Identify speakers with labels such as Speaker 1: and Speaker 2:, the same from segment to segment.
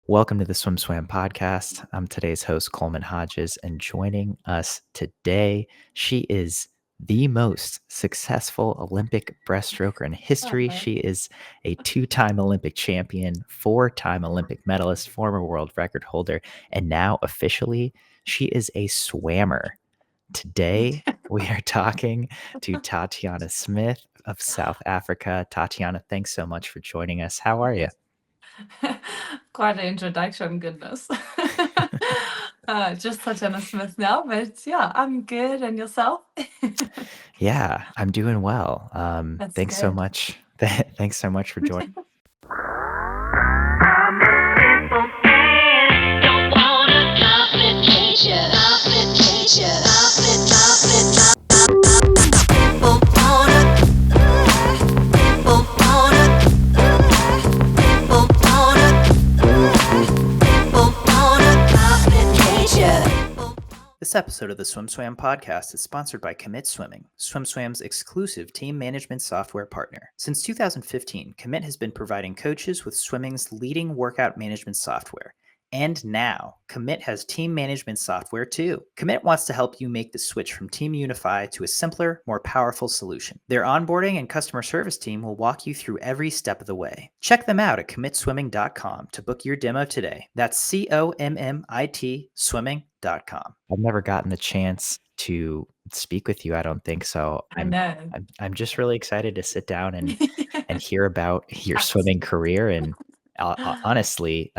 Speaker 1: Welcome to the SwimSwam podcast. I'm today's host, Coleman Hodges, and joining us today, she is the most successful Olympic breaststroker in history.
Speaker 2: Uh-huh.
Speaker 1: She is a two-time Olympic champion, four-time Olympic medalist, former world record holder, and now officially, she is a swammer. Today, we are talking to Tatjana Smith of South Africa. Tatjana, thanks so much for joining us. How are you?
Speaker 2: Quite an introduction, goodness. Just Tatjana Smith now, but yeah, I'm good. And yourself?
Speaker 1: Yeah, I'm doing well.
Speaker 2: That's
Speaker 1: Thanks so
Speaker 2: good.
Speaker 1: much. Thanks so much for joining. This episode of the SwimSwam podcast is sponsored by Commit Swimming, SwimSwam's exclusive team management software partner. Since 2015, Commit has been providing coaches with swimming's leading workout management software. And now, Commit has team management software too. Commit wants to help you make the switch from Team Unify to a simpler, more powerful solution. Their onboarding and customer service team will walk you through every step of the way. Check them out at commitswimming.com to book your demo today. That's COMMIT swimming.com. I've never gotten the chance to speak with you, I don't think so.
Speaker 2: I know.
Speaker 1: I'm just really excited to sit down and hear about your
Speaker 2: Abs-
Speaker 1: swimming career and honestly,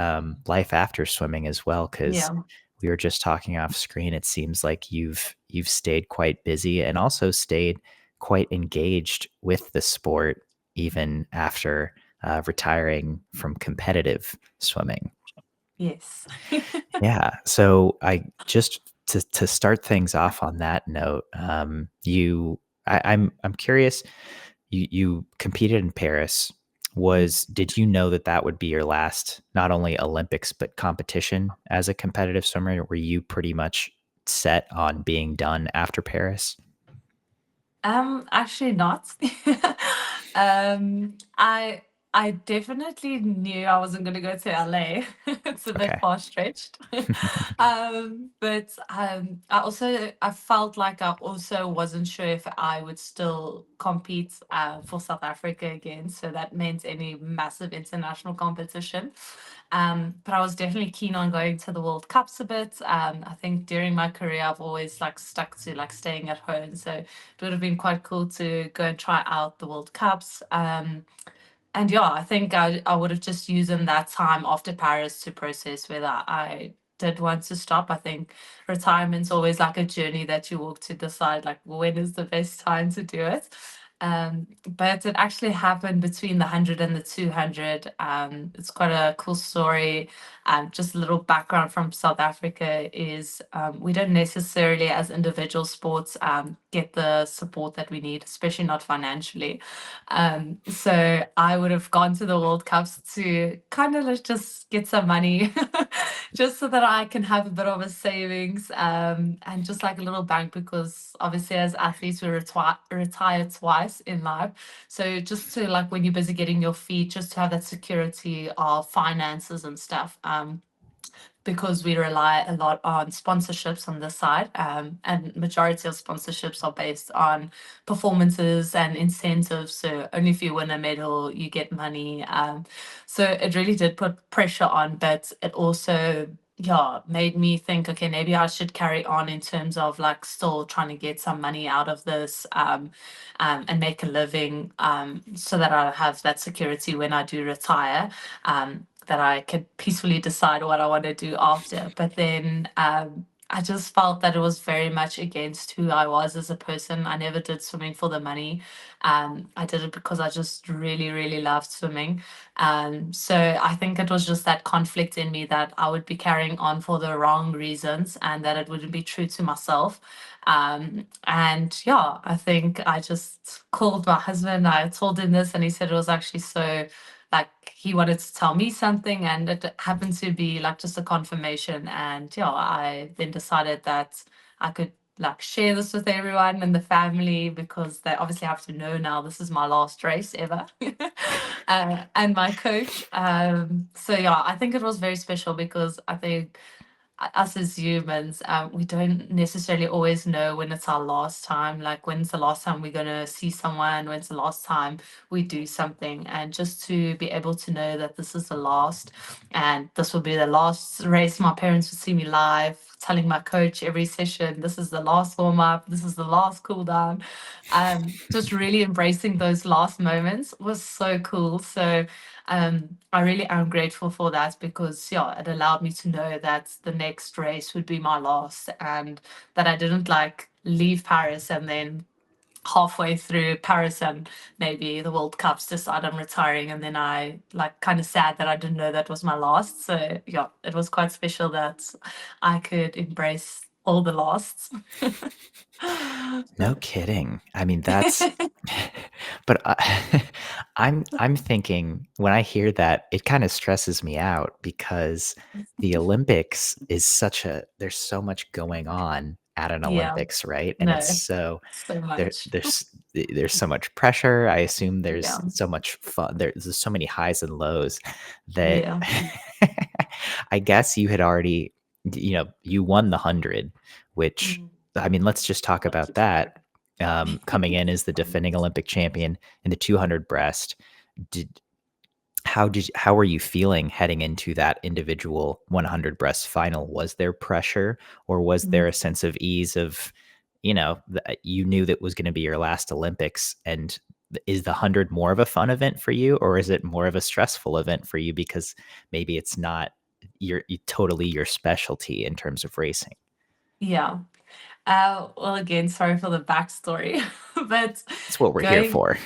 Speaker 1: life after swimming as well, because
Speaker 2: Yeah.
Speaker 1: we were just talking off screen. It seems like you've stayed quite busy and also stayed quite engaged with the sport even after retiring from competitive swimming.
Speaker 2: Yes.
Speaker 1: Yeah. So I just to start things off on that note, I'm curious. You competed in Paris. Did you know that that would be your last not only Olympics but competition as a competitive swimmer? Were you pretty much set on being done after Paris?
Speaker 2: Actually not. Um, I I definitely knew I wasn't going to go to LA. It's a bit
Speaker 1: Okay.
Speaker 2: far stretched. But I felt like I also wasn't sure if I would still compete for South Africa again. So that meant any massive international competition. But I was definitely keen on going to the World Cups a bit. I think during my career I've always like stuck to like staying at home. So it would have been quite cool to go and try out the World Cups. And yeah, I think I would have just used that time after Paris to process whether I did want to stop. I think retirement's always like a journey that you walk to decide like when is the best time to do it. But it actually happened between the 100 and the 200. It's quite a cool story. Just a little background from South Africa is we don't necessarily, as individual sports, get the support that we need, especially not financially. So I would have gone to the World Cups to kind of just get some money, just so that I can have a bit of a savings, and just like a little bank, because obviously as athletes we retire twice in life. So just to like when you're busy getting your feet, just to have that security of finances and stuff. Because we rely a lot on sponsorships on this side, and majority of sponsorships are based on performances and incentives. So only if you win a medal, you get money. So it really did put pressure on, but it also yeah made me think, okay, maybe I should carry on in terms of like still trying to get some money out of this, and make a living, so that I have that security when I do retire, that I could peacefully decide what I want to do after. But then I just felt that it was very much against who I was as a person. I never did swimming for the money. I did it because I just really, really loved swimming. So I think it was just that conflict in me that I would be carrying on for the wrong reasons and that it wouldn't be true to myself. And yeah, I think I just called my husband. I told him this, and he said it was actually so like he wanted to tell me something, and it happened to be like just a confirmation. And yeah, I then decided that I could like share this with everyone in the family because they obviously have to know now this is my last race ever. And my coach. So yeah, I think it was very special because I think us as humans, we don't necessarily always know when it's our last time. Like, when's the last time we're going to see someone? When's the last time we do something? And just to be able to know that this is the last, and this will be the last race. My parents would see me live, telling my coach every session, this is the last warm up, this is the last cool down. Just really embracing those last moments was so cool. So I really am grateful for that because, yeah, it allowed me to know that the next race would be my last and that I didn't like leave Paris and then halfway through Paris and maybe the World Cups decide I'm retiring and then I like kind of sad that I didn't know that was my last. So yeah, it was quite special that I could embrace all the lasts.
Speaker 1: No kidding. I mean, that's but I'm thinking when I hear that, it kind of stresses me out because the Olympics is there's so much going on at an
Speaker 2: Yeah,
Speaker 1: Olympics, right? And it's
Speaker 2: no, so much.
Speaker 1: there's so much pressure. I assume there's
Speaker 2: Yeah,
Speaker 1: so much fun. There's so many highs and lows that
Speaker 2: yeah.
Speaker 1: I guess you had already, you won the 100, which
Speaker 2: Mm.
Speaker 1: I mean, let's just talk about that. Coming in as the defending Olympic champion in the 200 breast, did how were you feeling heading into that individual 100 breast final? Was there pressure, or was there a sense of ease of, you knew that was going to be your last Olympics? And is the 100 more of a fun event for you, or is it more of a stressful event for you because maybe it's not totally your specialty in terms of racing?
Speaker 2: Yeah. Well, again, sorry for the backstory, but
Speaker 1: That's what we're here
Speaker 2: going,
Speaker 1: for.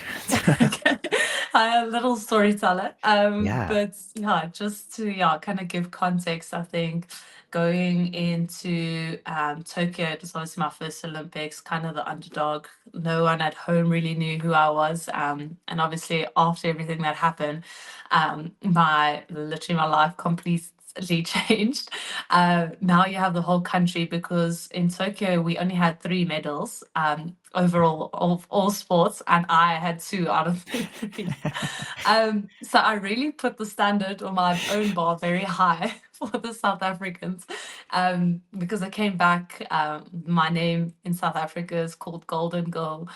Speaker 2: I'm a little storyteller.
Speaker 1: Yeah.
Speaker 2: But yeah, just to yeah, kind of give context, I think going into Tokyo, it was obviously my first Olympics, kind of the underdog. No one at home really knew who I was. And obviously after everything that happened, my literally my life completely changed. Now you have the whole country because in Tokyo we only had 3 medals overall of all sports, and I had 2 out of the 3. So I really put the standard on my own bar very high for the South Africans because I came back. My name in South Africa is called Golden Girl.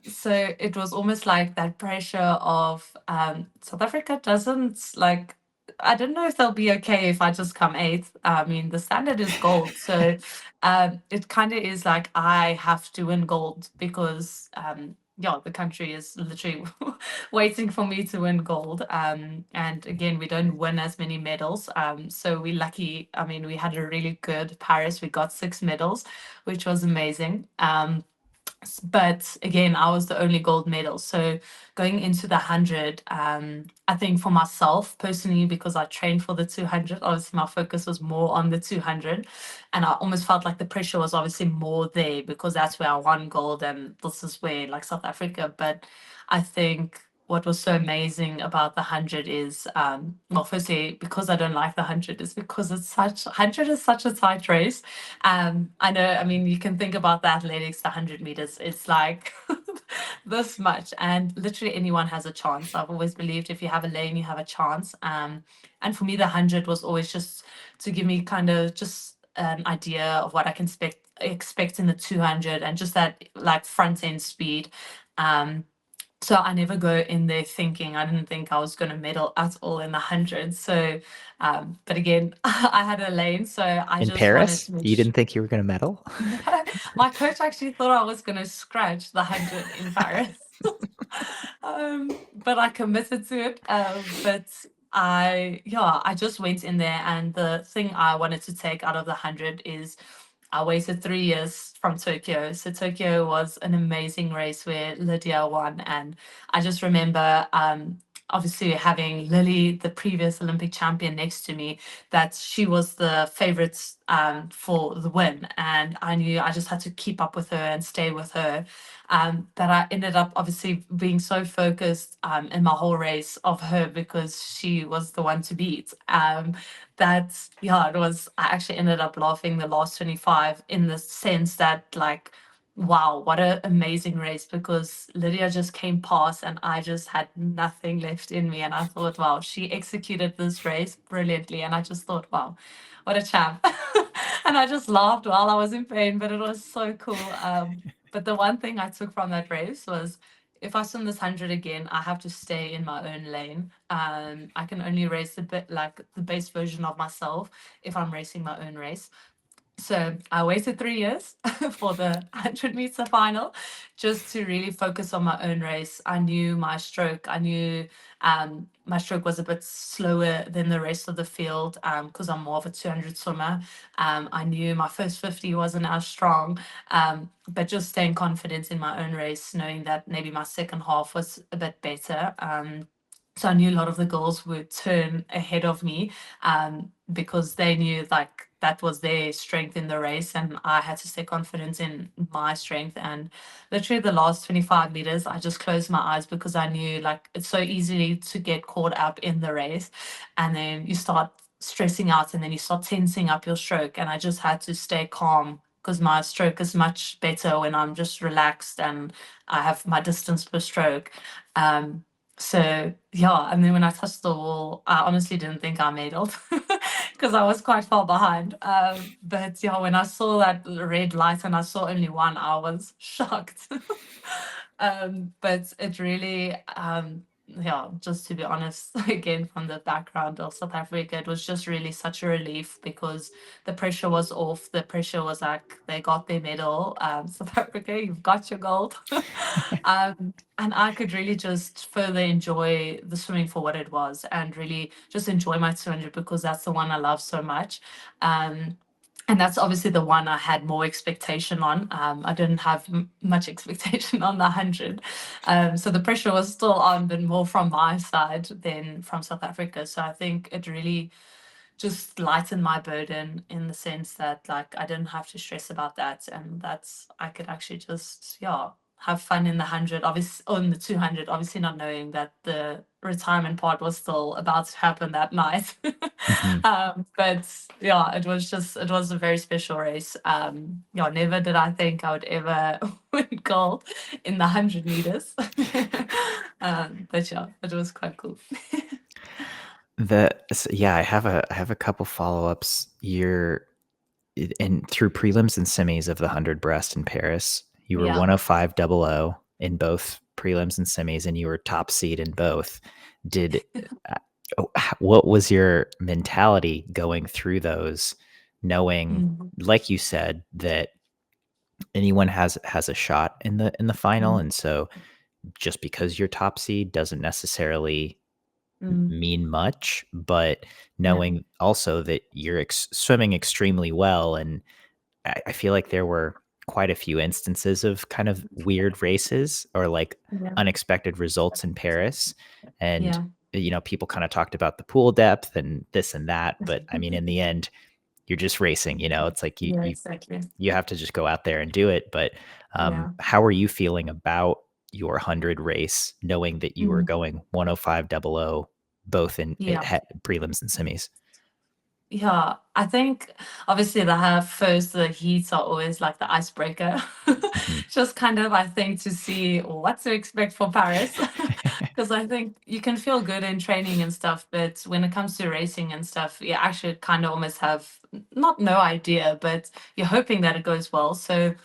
Speaker 2: So it was almost like that pressure of South Africa doesn't like. I don't know if they'll be okay if I just come eighth. I mean, the standard is gold. So it kind of is like I have to win gold because, yeah, the country is literally waiting for me to win gold. And again, we don't win as many medals. So we're lucky. I mean, we had a really good Paris. We got 6 medals, which was amazing. But again, I was the only gold medal. So going into the 100, I think for myself personally, because I trained for the 200, obviously my focus was more on the 200. And I almost felt like the pressure was obviously more there because that's where I won gold and this is where like South Africa. But I think what was so amazing about the 100 is, well, firstly, because I don't like the 100 is because 100 is such a tight race. I know, I mean, you can think about the athletics, the 100 meters, it's like this much, and literally anyone has a chance. I've always believed if you have a lane, you have a chance. And for me, the 100 was always just to give me kind of just an idea of what I can expect in the 200 and just that like front end speed. So I never go in there thinking I didn't think I was going to medal at all in the 100. So, but again, I had a lane, so I
Speaker 1: In
Speaker 2: just wanted
Speaker 1: Paris,
Speaker 2: to make
Speaker 1: you
Speaker 2: sure.
Speaker 1: didn't think you were going to medal?
Speaker 2: No, my coach actually thought I was going to scratch the 100 in Paris. But I committed to it. But yeah, I just went in there, and the thing I wanted to take out of the 100 is I waited 3 years from Tokyo. So Tokyo was an amazing race where Lydia won, and I just remember obviously having Lily, the previous Olympic champion, next to me, that she was the favorite for the win. And I knew I just had to keep up with her and stay with her. That I ended up obviously being so focused in my whole race of her because she was the one to beat. That, yeah, it was, I actually ended up laughing the last 25 in the sense that, like, wow, what an amazing race, because Lydia just came past and I just had nothing left in me. And I thought, wow, she executed this race brilliantly. And I just thought, wow, what a champ. And I just laughed while I was in pain, but it was so cool. But the one thing I took from that race was, if I swim this 100 again, I have to stay in my own lane. I can only race the bit like the base version of myself if I'm racing my own race. So I waited 3 years for the 100-meter final just to really focus on my own race. I knew my stroke. I knew my stroke was a bit slower than the rest of the field because I'm more of a 200 swimmer. I knew my first 50 wasn't as strong, but just staying confident in my own race, knowing that maybe my second half was a bit better. So I knew a lot of the girls would turn ahead of me because they knew like that was their strength in the race, and I had to stay confident in my strength. And literally the last 25 meters, I just closed my eyes because I knew like it's so easy to get caught up in the race, and then you start stressing out and then you start tensing up your stroke. And I just had to stay calm because my stroke is much better when I'm just relaxed and I have my distance per stroke. So yeah, and then when I touched the wall, I honestly didn't think I medaled because I was quite far behind. But yeah, when I saw that red light and I saw only one, I was shocked. But it really, yeah, just to be honest, again, from the background of South Africa, it was just really such a relief because the pressure was off. The pressure was like, they got their medal. South Africa, you've got your gold. And I could really just further enjoy the swimming for what it was and really just enjoy my 200 because that's the one I love so much. Um, and that's obviously the one I had more expectation on. I didn't have much expectation on the 100. So the pressure was still on, but more from my side than from South Africa. So I think it really just lightened my burden in the sense that like I didn't have to stress about that, and that's I could actually just have fun in the 100, obviously on the 200, obviously not knowing that the retirement part was still about to happen that night.
Speaker 1: Mhm.
Speaker 2: But yeah, it was a very special race. Yeah, never did I think I would ever win gold in the 100 meters. But yeah, it was quite cool.
Speaker 1: Yeah, I have a couple follow-ups. And through prelims and semis of the 100 breast in Paris, you were
Speaker 2: Yeah.
Speaker 1: 105.00 in both prelims and semis, and you were top seed in both. Did what was your mentality going through those, knowing,
Speaker 2: Mm,
Speaker 1: like you said, that anyone has a shot in the final,
Speaker 2: mm,
Speaker 1: and so just because you're top seed doesn't necessarily
Speaker 2: mm.
Speaker 1: mean much, but
Speaker 2: Yeah.
Speaker 1: knowing also that you're swimming extremely well. And I feel like there were quite a few instances of kind of weird races or like
Speaker 2: Yeah.
Speaker 1: unexpected results in Paris. And,
Speaker 2: Yeah.
Speaker 1: people kind of talked about the pool depth and this and that. But I mean, in the end, you're just racing, it's like you,
Speaker 2: Yeah,
Speaker 1: you,
Speaker 2: exactly.
Speaker 1: you have to just go out there and do it. But
Speaker 2: Yeah.
Speaker 1: how are you feeling about your 100 race, knowing that you were
Speaker 2: Mm,
Speaker 1: going 105.00 both in
Speaker 2: yeah.
Speaker 1: prelims and semis?
Speaker 2: Yeah. I think obviously the heats are always like the icebreaker.
Speaker 1: Mhm.
Speaker 2: Just kind of, I think, to see what to expect for Paris. Because I think you can feel good in training and stuff, but when it comes to racing and stuff, you actually kind of almost have not no idea, but you're hoping that it goes well. So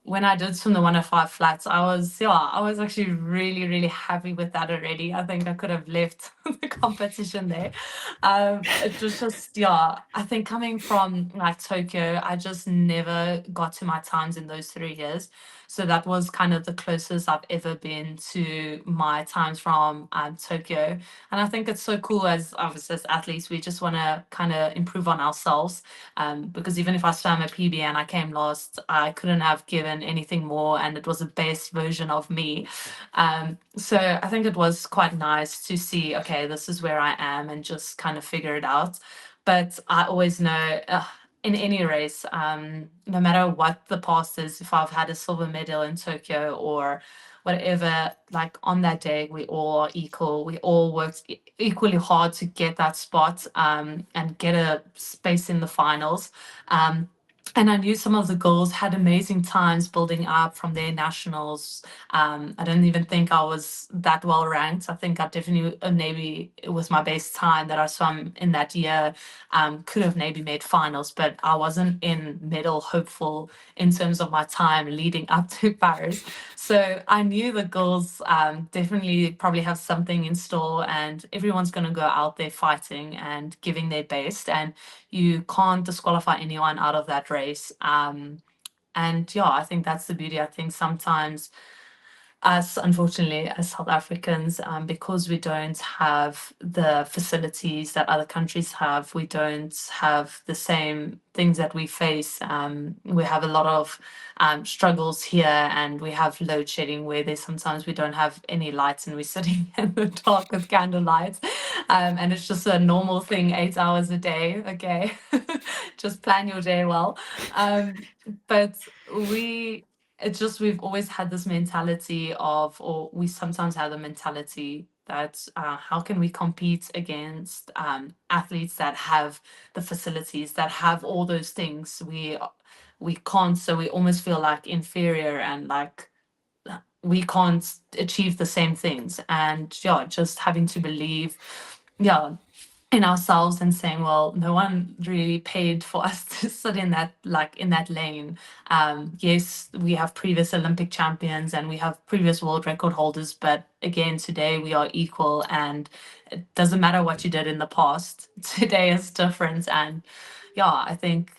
Speaker 2: when I did swim the 105 flats, I was actually really, really happy with that already. I think I could have left the competition there. It was just, I think coming from like Tokyo, I just never got to my times in those 3 years. So that was kind of the closest I've ever been to my times from Tokyo. And I think it's so cool obviously as athletes, we just want to kind of improve on ourselves. Because even if I swam a PB and I came last, I couldn't have given than anything more, and it was the best version of me. So I think it was quite nice to see, okay, this is where I am, and just kind of figure it out. But I always know, in any race, no matter what the past is, if I've had a silver medal in Tokyo or whatever, like on that day, we all are equal. We all worked equally hard to get that spot, and get a space in the finals. Um, and I knew some of the girls had amazing times building up from their nationals. I don't even think I was that well ranked. I think I definitely, maybe it was my best time that I swam in that year. Could have maybe made finals, but I wasn't in medal hopeful in terms of my time leading up to Paris. So I knew the girls definitely probably have something in store, and everyone's going to go out there fighting and giving their best. And you can't disqualify anyone out of that race. And yeah, I think that's the beauty. I think sometimes us, unfortunately, as South Africans, because we don't have the facilities that other countries have, we don't have the same things that we face. We have a lot of struggles here, and we have load shedding where there's sometimes we don't have any lights and we're sitting in the dark with candle lights. And it's just a normal thing, 8 hours a day. Okay, just plan your day well. But we it's just we've always had this mentality of, or we sometimes have the mentality that how can we compete against athletes that have the facilities, that have all those things. We can't, so we almost feel like inferior, and like we can't achieve the same things. And yeah, just having to believe, yeah, in ourselves, and saying, well, no one really paid for us to sit in that, like in that lane. Yes, we have previous Olympic champions and we have previous world record holders, but again, today we are equal, and it doesn't matter what you did in the past. Today is different. And yeah, I think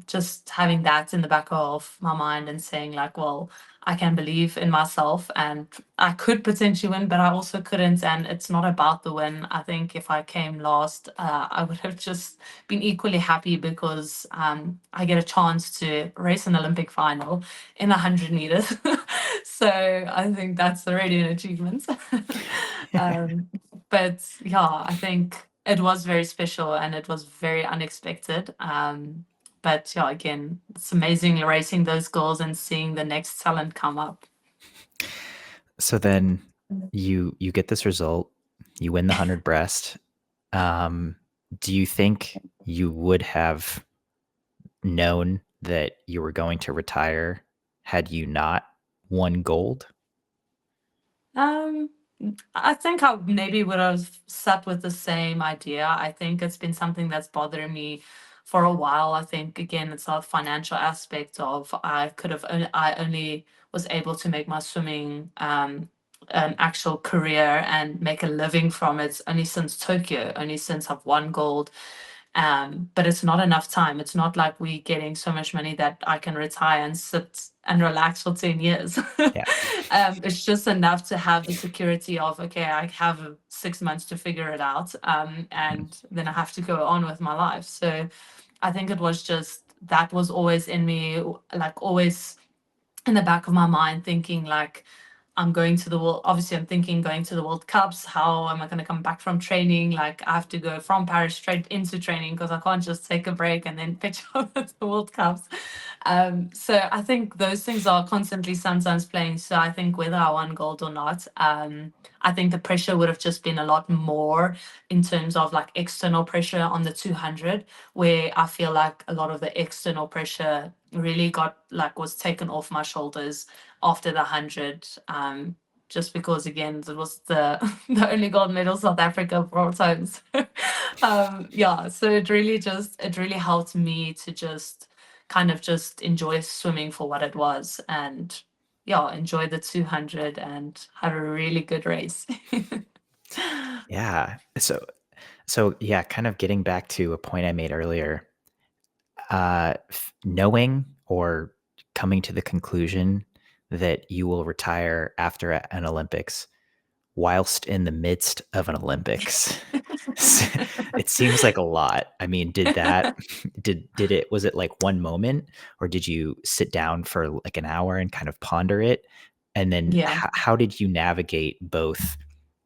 Speaker 2: just having that in the back of my mind and saying like, well, I can believe in myself, and I could potentially win, but I also couldn't. And it's not about the win. I think if I came last, I would have just been equally happy, because I get a chance to race an Olympic final in 100 meters. So I think that's already an achievement. um, but yeah, I think it was very special and it was very unexpected. But yeah, again, it's amazing racing those girls and seeing the next talent come up.
Speaker 1: So then you get this result, you win the 100 breast. Do you think you would have known that you were going to retire had you not won gold?
Speaker 2: Um, I think I maybe would have sat with the same idea. I think it's been something that's bothering me for a while. I think again, it's a financial aspect of I only was able to make my swimming an actual career and make a living from it only since Tokyo, only since I've won gold. But it's not enough time. It's not like we getting so much money that I can retire and sit and relax for 10 years.
Speaker 1: Yeah.
Speaker 2: It's just enough to have the security of, okay, I have 6 months to figure it out. And then I have to go on with my life. So I think it was just, that was always in me, like always in the back of my mind, thinking like, I'm going to the world. Obviously, I'm thinking going to the World Cups. How am I going to come back from training? Like, I have to go from Paris straight into training, because I can't just take a break and then pitch up at the World Cups. So I think those things are constantly sometimes playing. So I think whether I won gold or not, I think the pressure would have just been a lot more in terms of like external pressure on the 200, where I feel like a lot of the external pressure really was taken off my shoulders after the 100, just because again it was the the only gold medal South Africa brought home. So, yeah, so it really helped me to just kind of just enjoy swimming for what it was, and yeah, enjoy the 200 and have a really good race.
Speaker 1: Yeah. So yeah, kind of getting back to a point I made earlier, knowing or coming to the conclusion that you will retire after an Olympics, whilst in the midst of an Olympics. It seems like a lot. I mean, was it like one moment, or did you sit down for like an hour and kind of ponder it? And then
Speaker 2: Yeah.
Speaker 1: how did you navigate both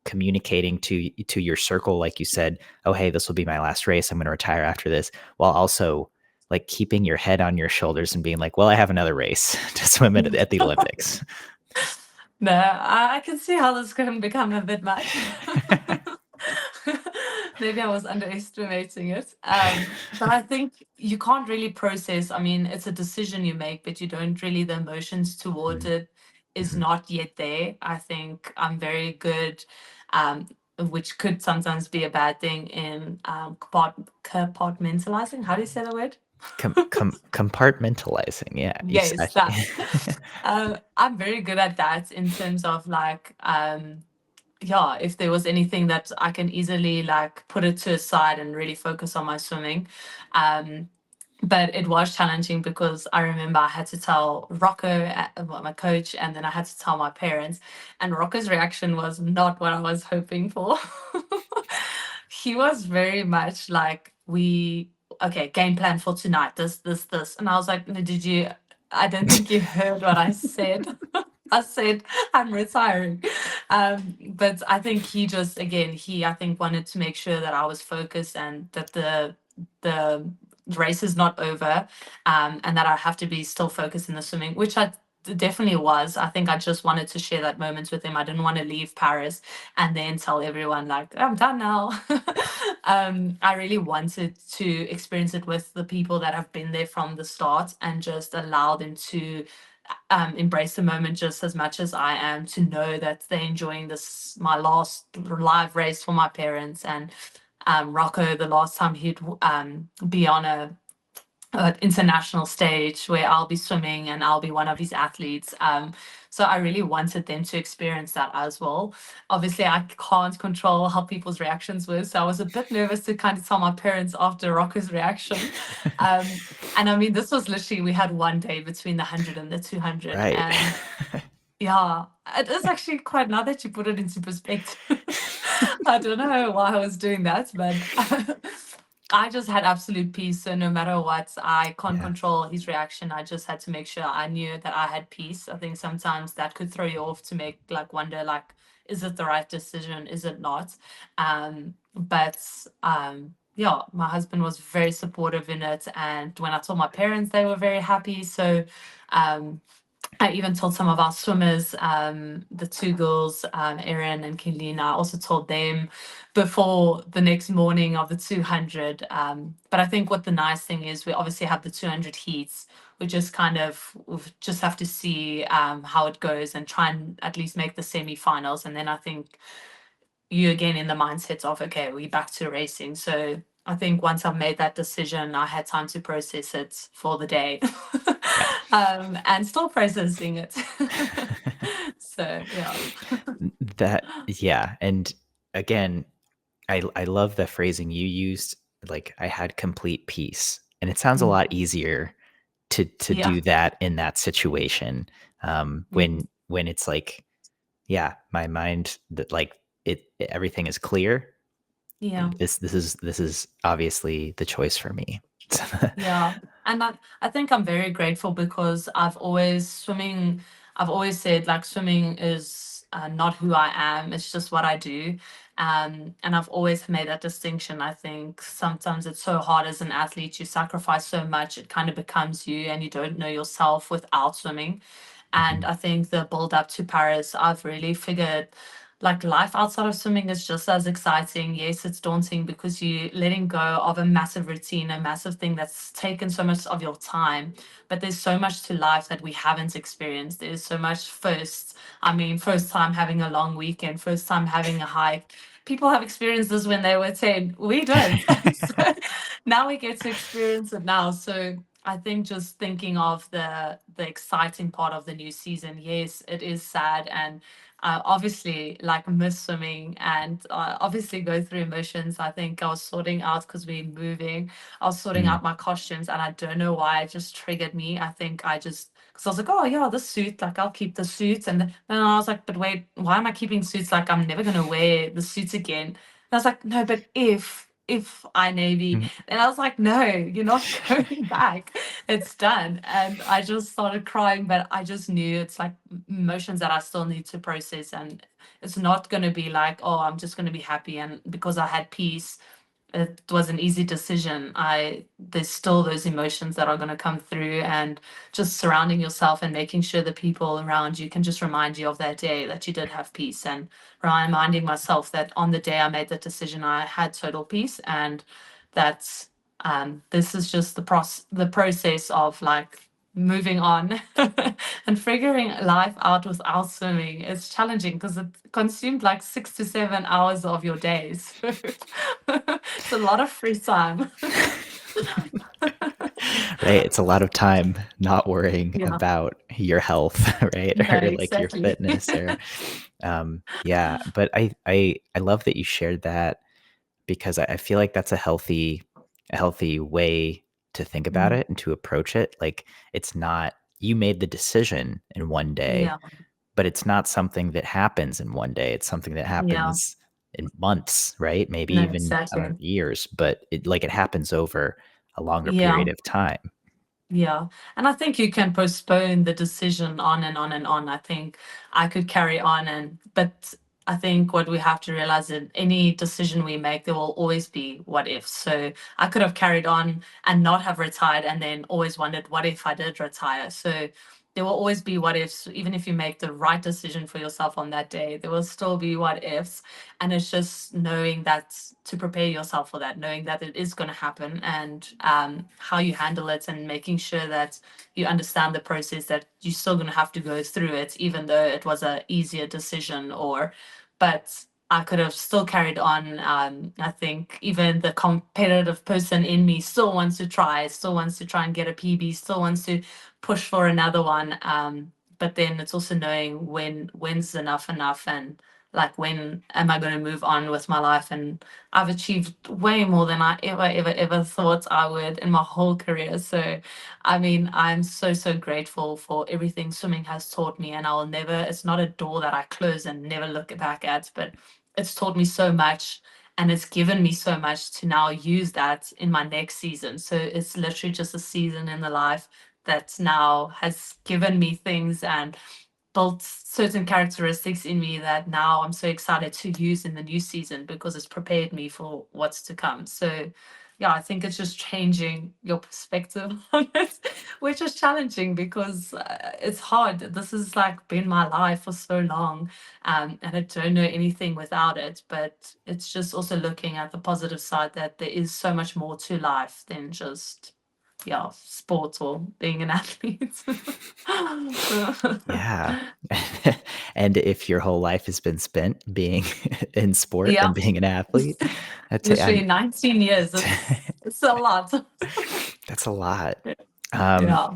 Speaker 1: communicating to your circle, like you said, oh, hey, this will be my last race, I'm going to retire after this, while also like keeping your head on your shoulders and being like, well, I have another race to swim at the Olympics?
Speaker 2: No, I can see how this can become a bit much. Maybe I was underestimating it. But I think you can't really process. I mean, it's a decision you make, but you don't really, the emotions towards it is
Speaker 1: Mhm.
Speaker 2: not yet there. I think I'm very good, um, which could sometimes be a bad thing in compartmentalizing. How do you say the word?
Speaker 1: Compartmentalizing, yeah.
Speaker 2: Yes, that. I'm very good at that in terms of like, yeah, if there was anything that I can easily like put it to a side and really focus on my swimming. Um, but it was challenging because I remember I had to tell Rocco, my coach, and then I had to tell my parents. And Rocco's reaction was not what I was hoping for. He was very much like, okay, game plan for tonight, this. And I was like, no, I don't think you heard what I said. I said, I'm retiring. But I think he just, again, I think wanted to make sure that I was focused and that the race is not over, and that I have to be still focused in the swimming, which I definitely was. I think I just wanted to share that moment with him. I didn't want to leave Paris and then tell everyone like I'm done now. I really wanted to experience it with the people that have been there from the start and just allow them to embrace the moment just as much as I am, to know that they're enjoying this, my last live race for my parents. And Rocco, the last time he'd be on a international stage where I'll be swimming and I'll be one of his athletes. So I really wanted them to experience that as well. Obviously, I can't control how people's reactions were, so I was a bit nervous to kind of tell my parents after Rocco's reaction. And I mean, this was literally, we had one day between the 100 and the 200,
Speaker 1: Right.
Speaker 2: and yeah, it is actually quite, now that you put it into perspective. I don't know why I was doing that, but I just had absolute peace. So no matter what, I can't
Speaker 1: Yeah.
Speaker 2: control his reaction. I just had to make sure I knew that I had peace. I think sometimes that could throw you off to make like wonder like, is it the right decision? Is it not? But yeah, my husband was very supportive in it. And when I told my parents, they were very happy. So I even told some of our swimmers, the two girls, Erin and Kelina, I also told them before the next morning of the 200. But I think what the nice thing is, we obviously have the 200 heats. We just we just have to see how it goes and try and at least make the semi-finals. And then I think you again in the mindset of, okay, we're back to racing. So I think once I've made that decision, I had time to process it for the day.
Speaker 1: Yeah.
Speaker 2: And still processing it. So yeah.
Speaker 1: Yeah. And again, I love the phrasing you used, like I had complete peace. And it sounds a
Speaker 2: Mm.
Speaker 1: lot easier to
Speaker 2: Yeah.
Speaker 1: do that in that situation.
Speaker 2: Yes.
Speaker 1: When it's like, yeah, my mind that like everything is clear.
Speaker 2: Yeah.
Speaker 1: This is obviously the choice for me.
Speaker 2: Yeah. And I think I'm very grateful because I've always said like swimming is not who I am, it's just what I do. And I've always made that distinction. I think sometimes it's so hard as an athlete, you sacrifice so much, it kind of becomes you and you don't know yourself without swimming. And
Speaker 1: Mhm.
Speaker 2: I think the build up to Paris, I've really figured like life outside of swimming is just as exciting. Yes, it's daunting because you're letting go of a massive routine, a massive thing that's taken so much of your time. But there's so much to life that we haven't experienced. There's so much first. I mean, first time having a long weekend, first time having a hike. People have experienced this when they were 10. We don't. So now we get to experience it now. So I think just thinking of the exciting part of the new season, yes, it is sad, and obviously like miss swimming, and obviously go through emotions. I think I was sorting out, because we're moving, I was sorting
Speaker 1: Mm,
Speaker 2: out my costumes, and I don't know why it just triggered me. I think I just, because I was like, oh yeah, this suit, like I'll keep the suit, and then I was like, but wait, why am I keeping suits? Like I'm never gonna wear the suits again. And I was like, no, but if I navy,
Speaker 1: mm.
Speaker 2: and I was like, no, you're not going back. It's done. And I just started crying, but I just knew it's like emotions that I still need to process. And it's not going to be like, oh, I'm just going to be happy. And because I had peace, it was an easy decision. There's still those emotions that are going to come through, and just surrounding yourself and making sure the people around you can just remind you of that day that you did have peace, and reminding myself that on the day I made that decision, I had total peace, and that's this is just the process of like moving on and figuring life out without swimming. It's challenging because it consumed like 6 to 7 hours of your days. It's a lot of free time.
Speaker 1: Right. It's a lot of time not worrying
Speaker 2: Yeah,
Speaker 1: about your health, right?
Speaker 2: no,
Speaker 1: Or like your
Speaker 2: exactly.
Speaker 1: fitness or yeah. But I love that you shared that because I feel like that's a healthy way to think about
Speaker 2: Mm,
Speaker 1: it and to approach it. Like it's not you made the decision in one day,
Speaker 2: yeah,
Speaker 1: but it's not something that happens in one day. It's something that
Speaker 2: yeah,
Speaker 1: happens in months, right? Maybe
Speaker 2: no,
Speaker 1: even I don't
Speaker 2: exactly.
Speaker 1: know, years, but it happens over a longer
Speaker 2: Yeah.
Speaker 1: period of time.
Speaker 2: Yeah. And I think you can postpone the decision on and on and on. I think I could carry on, but I think what we have to realize is any decision we make, there will always be what ifs. So I could have carried on and not have retired, and then always wondered, what if I did retire? So there will always be what ifs. Even if you make the right decision for yourself on that day, there will still be what ifs. And it's just knowing that, to prepare yourself for that, knowing that it is going to happen, and how you handle it, and making sure that you understand the process, that you're still going to have to go through it, even though it was a easier decision. Or but I could have still carried on. I think even the competitive person in me still wants to try, still wants to try and get a PB, still wants to push for another one. But then it's also knowing when's enough, and like when am I going to move on with my life. And I've achieved way more than I ever thought I would in my whole career. So I mean, I'm so grateful for everything swimming has taught me, and I will never, it's not a door that I close and never look back at, but it's taught me so much, and it's given me so much to now use that in my next season. So it's literally just a season in the life that now has given me things and built certain characteristics in me that now I'm so excited to use in the new season, because it's prepared me for what's to come. So yeah, I think it's just changing your perspective on it, which is challenging because it's hard. This has like been my life for so long, and I don't know anything without it. But it's just also looking at the positive side, that there is so much more to life than just, yeah, sports or being an athlete.
Speaker 1: Yeah. And if your whole life has been spent being in sport
Speaker 2: Yeah,
Speaker 1: and being an athlete, that's
Speaker 2: literally
Speaker 1: I'm
Speaker 2: 19 years. It's a lot.
Speaker 1: that's a lot. Um,
Speaker 2: Yeah.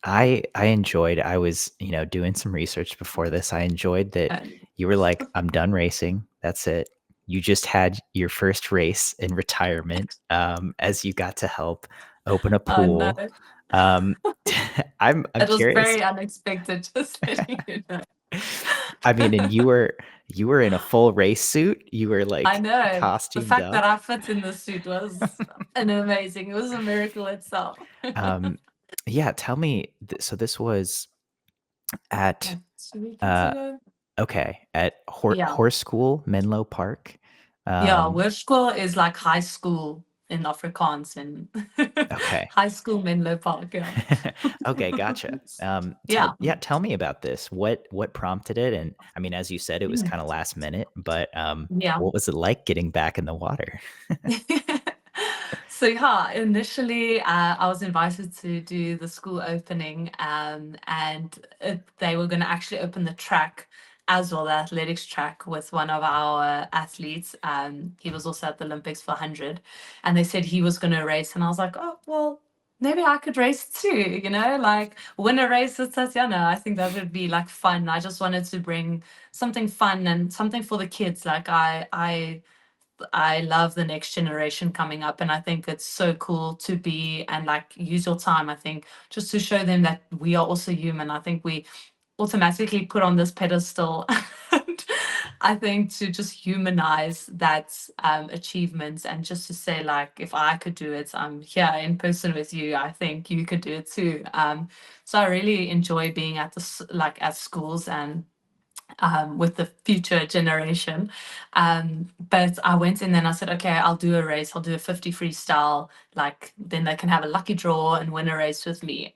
Speaker 1: I enjoyed I was, doing some research before this. I enjoyed that
Speaker 2: And
Speaker 1: you were like, "I'm done racing. That's it." You just had your first race in retirement, as you got to help open a
Speaker 2: oh no,
Speaker 1: pool. Um, I'm
Speaker 2: it was
Speaker 1: curious.
Speaker 2: very unexpected. Just letting you know.
Speaker 1: I mean, and you were in a full race suit. You were,
Speaker 2: I
Speaker 1: like,
Speaker 2: know the
Speaker 1: costumed
Speaker 2: fact that
Speaker 1: up.
Speaker 2: I fit in the suit was an amazing. It was a miracle itself.
Speaker 1: Um, yeah, tell me, so this was at,
Speaker 2: Like 2 weekends
Speaker 1: uh
Speaker 2: ago.
Speaker 1: okay, at
Speaker 2: Yeah.
Speaker 1: Horse School, Menlo Park.
Speaker 2: Yeah,
Speaker 1: Um,
Speaker 2: work school is like high school in Afrikaans, and
Speaker 1: okay.
Speaker 2: high school Menlo Park. Yeah.
Speaker 1: Okay, gotcha.
Speaker 2: Yeah.
Speaker 1: Tell me about this. What prompted it? And I mean, as you said, it was kinda last minute, but,
Speaker 2: Yeah.
Speaker 1: what was it like getting back in the water?
Speaker 2: So yeah, initially I was invited to do the school opening, and they were going to actually open the track as well, the athletics track, with one of our athletes. He was also at the Olympics for 100, and they said he was going to race, and I was like, oh well, maybe I could race too, like win a race with Tatjana. I think that would be like fun. I just wanted to bring something fun and something for the kids. Like I love the next generation coming up, and I think it's so cool to be and like use your time. I think just to show them that we are also human. I think we automatically put on this pedestal. And I think to just humanize that achievement, and just to say, like, if I could do it, I'm here in person with you, I think you could do it too. So I really enjoy being at at schools and with the future generation. But I went in and I said, okay, I'll do a race. I'll do a 50 freestyle. Like, then they can have a lucky draw and win a race with me.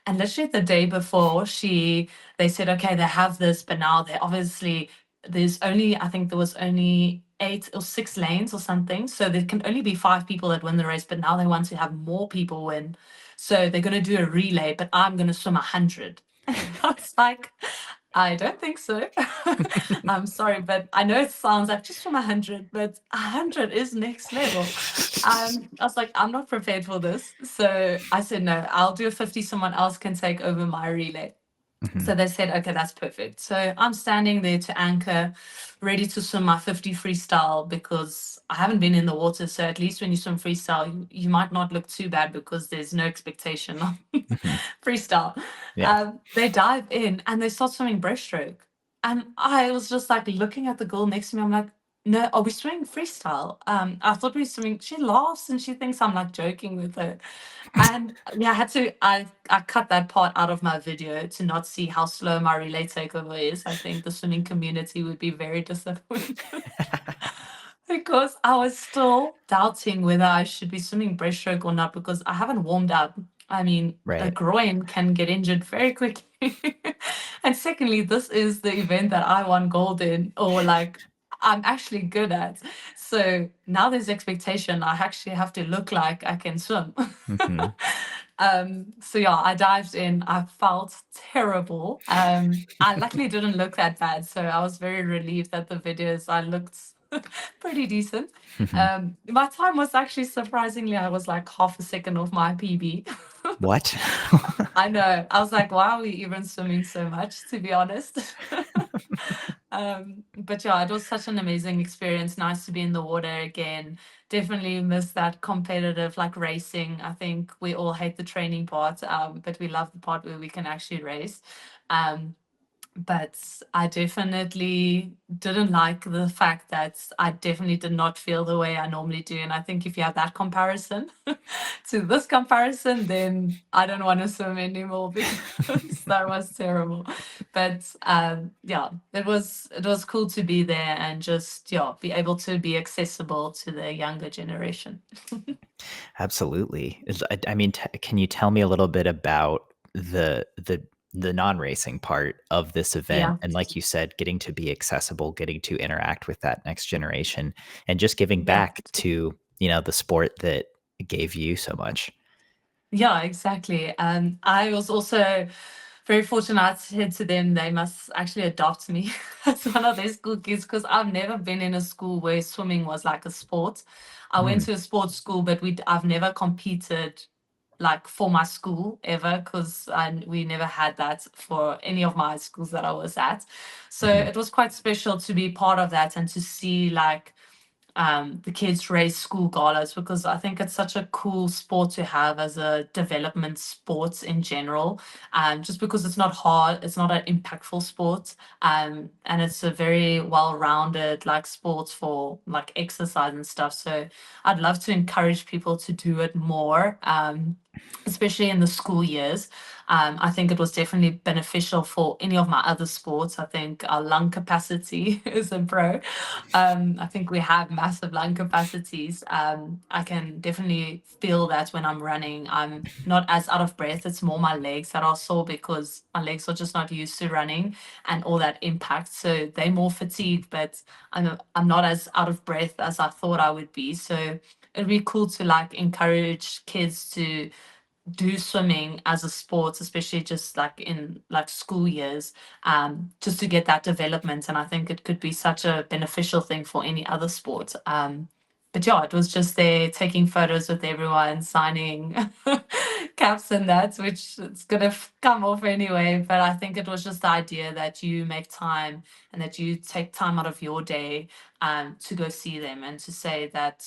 Speaker 2: And literally the day before, they said, okay, they have this, but now they obviously, I think there was only 8 or 6 lanes or something. So there can only be 5 people that win the race, but now they want to have more people win. So they're going to do a relay, but I'm going to swim 100. I was like, I don't think so. I'm sorry, but I know it sounds like just from 100, but 100 is next level. I was like, I'm not prepared for this. So I said, no, I'll do a 50. Someone else can take over my relay.
Speaker 1: Mhm.
Speaker 2: So they said, okay, that's perfect. So I'm standing there to anchor, ready to swim my 50 freestyle, because I haven't been in the water. So at least when you swim freestyle, you might not look too bad because there's no expectation of
Speaker 1: Mhm.
Speaker 2: freestyle.
Speaker 1: Yeah.
Speaker 2: They dive in and they start swimming breaststroke. And I was just like looking at the girl next to me. I'm like, no, are we swimming freestyle? I thought we were swimming. She laughs and she thinks I'm like joking with her. And yeah, I cut that part out of my video to not see how slow my relay takeover is. I think the swimming community would be very disappointed because I was still doubting whether I should be swimming breaststroke or not, because I haven't warmed up. I mean, a
Speaker 1: Right.
Speaker 2: groin can get injured very quickly. And secondly, this is the event that I won gold in, or like I'm actually good at. So now there's expectation. I actually have to look like I can swim.
Speaker 1: Mhm.
Speaker 2: So yeah, I dived in. I felt terrible. I luckily didn't look that bad, so I was very relieved that the videos I looked pretty decent.
Speaker 1: Mhm.
Speaker 2: My time was actually surprisingly, I was like half a second off my PB.
Speaker 1: What?
Speaker 2: I know. I was like, why are we even swimming so much, to be honest? But yeah, it was such an amazing experience. Nice to be in the water again. Definitely miss that competitive like racing. I think we all hate the training part, but we love the part where we can actually race. Um, but I definitely didn't like the fact that I definitely did not feel the way I normally do. And I think if you have that comparison to this comparison, then I don't want to swim anymore because that was terrible. But yeah, it was cool to be there and just be able to be accessible to the younger generation.
Speaker 1: Absolutely. I mean, can you tell me a little bit about the non-racing part of this event?
Speaker 2: Yeah.
Speaker 1: And like you said, getting to be accessible, getting to interact with that next generation, and just giving
Speaker 2: Yeah.
Speaker 1: back to, the sport that gave you so much.
Speaker 2: Yeah, exactly. I was also very fortunate. I said to them they must actually adopt me as one of their school kids, because I've never been in a school where swimming was like a sport. I went
Speaker 1: Mm.
Speaker 2: to a sports school, but I've never competed like for my school ever, because we never had that for any of my schools that I was at. So
Speaker 1: Mhm.
Speaker 2: it was quite special to be part of that and to see like the kids race school galas, because I think it's such a cool sport to have as a development sport in general. Just because it's not hard, it's not an impactful sport, and it's a very well-rounded like sport for like exercise and stuff. So I'd love to encourage people to do it more, especially in the school years. I think it was definitely beneficial for any of my other sports. I think our lung capacity is a pro. I think we have massive lung capacities. I can definitely feel that when I'm running. I'm not as out of breath. It's more my legs that are sore because my legs are just not used to running and all that impact. So they're more fatigued, but I'm not as out of breath as I thought I would be. So it'd be cool to like encourage kids to do swimming as a sport, especially just like in like school years, just to get that development. And I think it could be such a beneficial thing for any other sport. But yeah, it was just there taking photos with everyone, signing caps and that, which it's gonna come off anyway. But I think it was just the idea that you make time and that you take time out of your day to go see them and to say that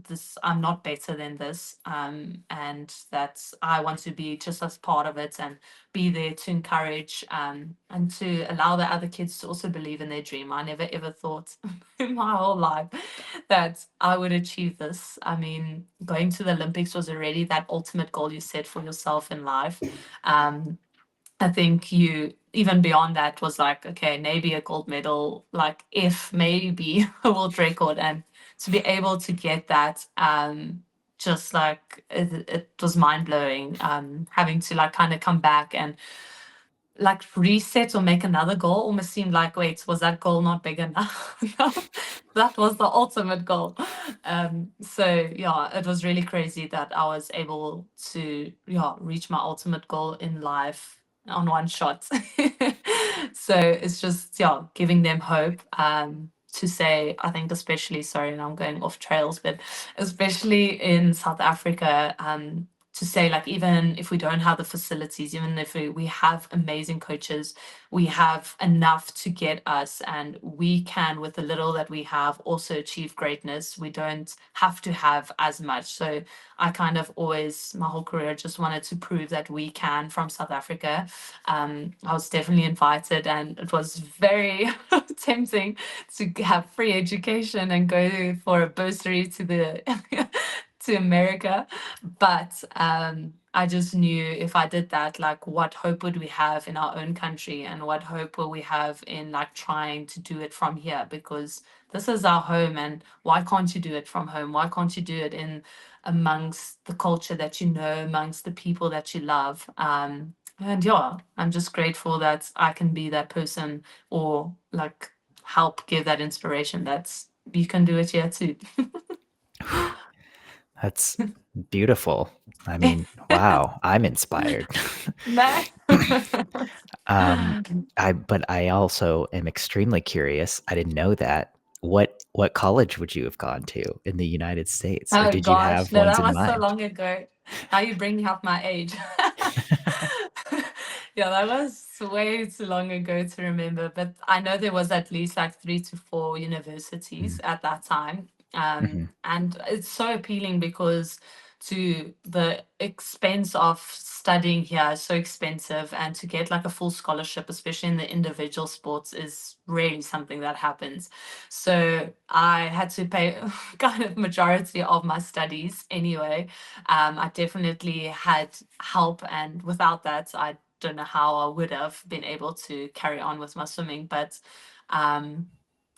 Speaker 2: this I'm not better than this, and that I want to be just as part of it and be there to encourage and to allow the other kids to also believe in their dream. I never ever thought in my whole life that I would achieve this. I mean, going to the Olympics was already that ultimate goal you set for yourself in life. I think you even beyond that was like, okay, maybe a gold medal, like if maybe a world record, and to be able to get that, just like it was mind blowing. Having to like kind of come back and like reset or make another goal almost seemed like, wait, was that goal not big enough? No, that was the ultimate goal. So yeah, it was really crazy that I was able to reach my ultimate goal in life on one shot. So it's just giving them hope. To say, I think especially, sorry, and I'm going off trails, but especially in South Africa, to say like even if we don't have the facilities, even if we have amazing coaches, we have enough to get us, and we can with the little that we have also achieve greatness. We don't have to have as much. So I kind of always my whole career just wanted to prove that we can from South Africa. I was definitely invited, and it was very tempting to have free education and go for a bursary to the to America. But I just knew if I did that, like what hope would we have in our own country, and what hope will we have in like trying to do it from here, because this is our home. And why can't you do it from home? Why can't you do it in amongst the culture that you know, amongst the people that you love? And I'm just grateful that I can be that person, or like help give that inspiration that's you can do it here too.
Speaker 1: That's beautiful. I mean, wow, I'm inspired.
Speaker 2: No.
Speaker 1: But I also am extremely curious. I didn't know that. What college would you have gone to in the United States, or
Speaker 2: Oh
Speaker 1: did you
Speaker 2: gosh,
Speaker 1: have
Speaker 2: no,
Speaker 1: ones
Speaker 2: that
Speaker 1: in
Speaker 2: was so
Speaker 1: mind?
Speaker 2: long ago. Now you're bringing up my age. Yeah, that was way too long ago to remember, but I know there was at least like 3 to 4 universities at that time.
Speaker 1: Mm-hmm.
Speaker 2: And it's so appealing because to the expense of studying here is so expensive, and to get like a full scholarship, especially in the individual sports, is really something that happens. So I had to pay kind of majority of my studies anyway. I definitely had help, and without that, I don't know how I would have been able to carry on with my swimming. But um,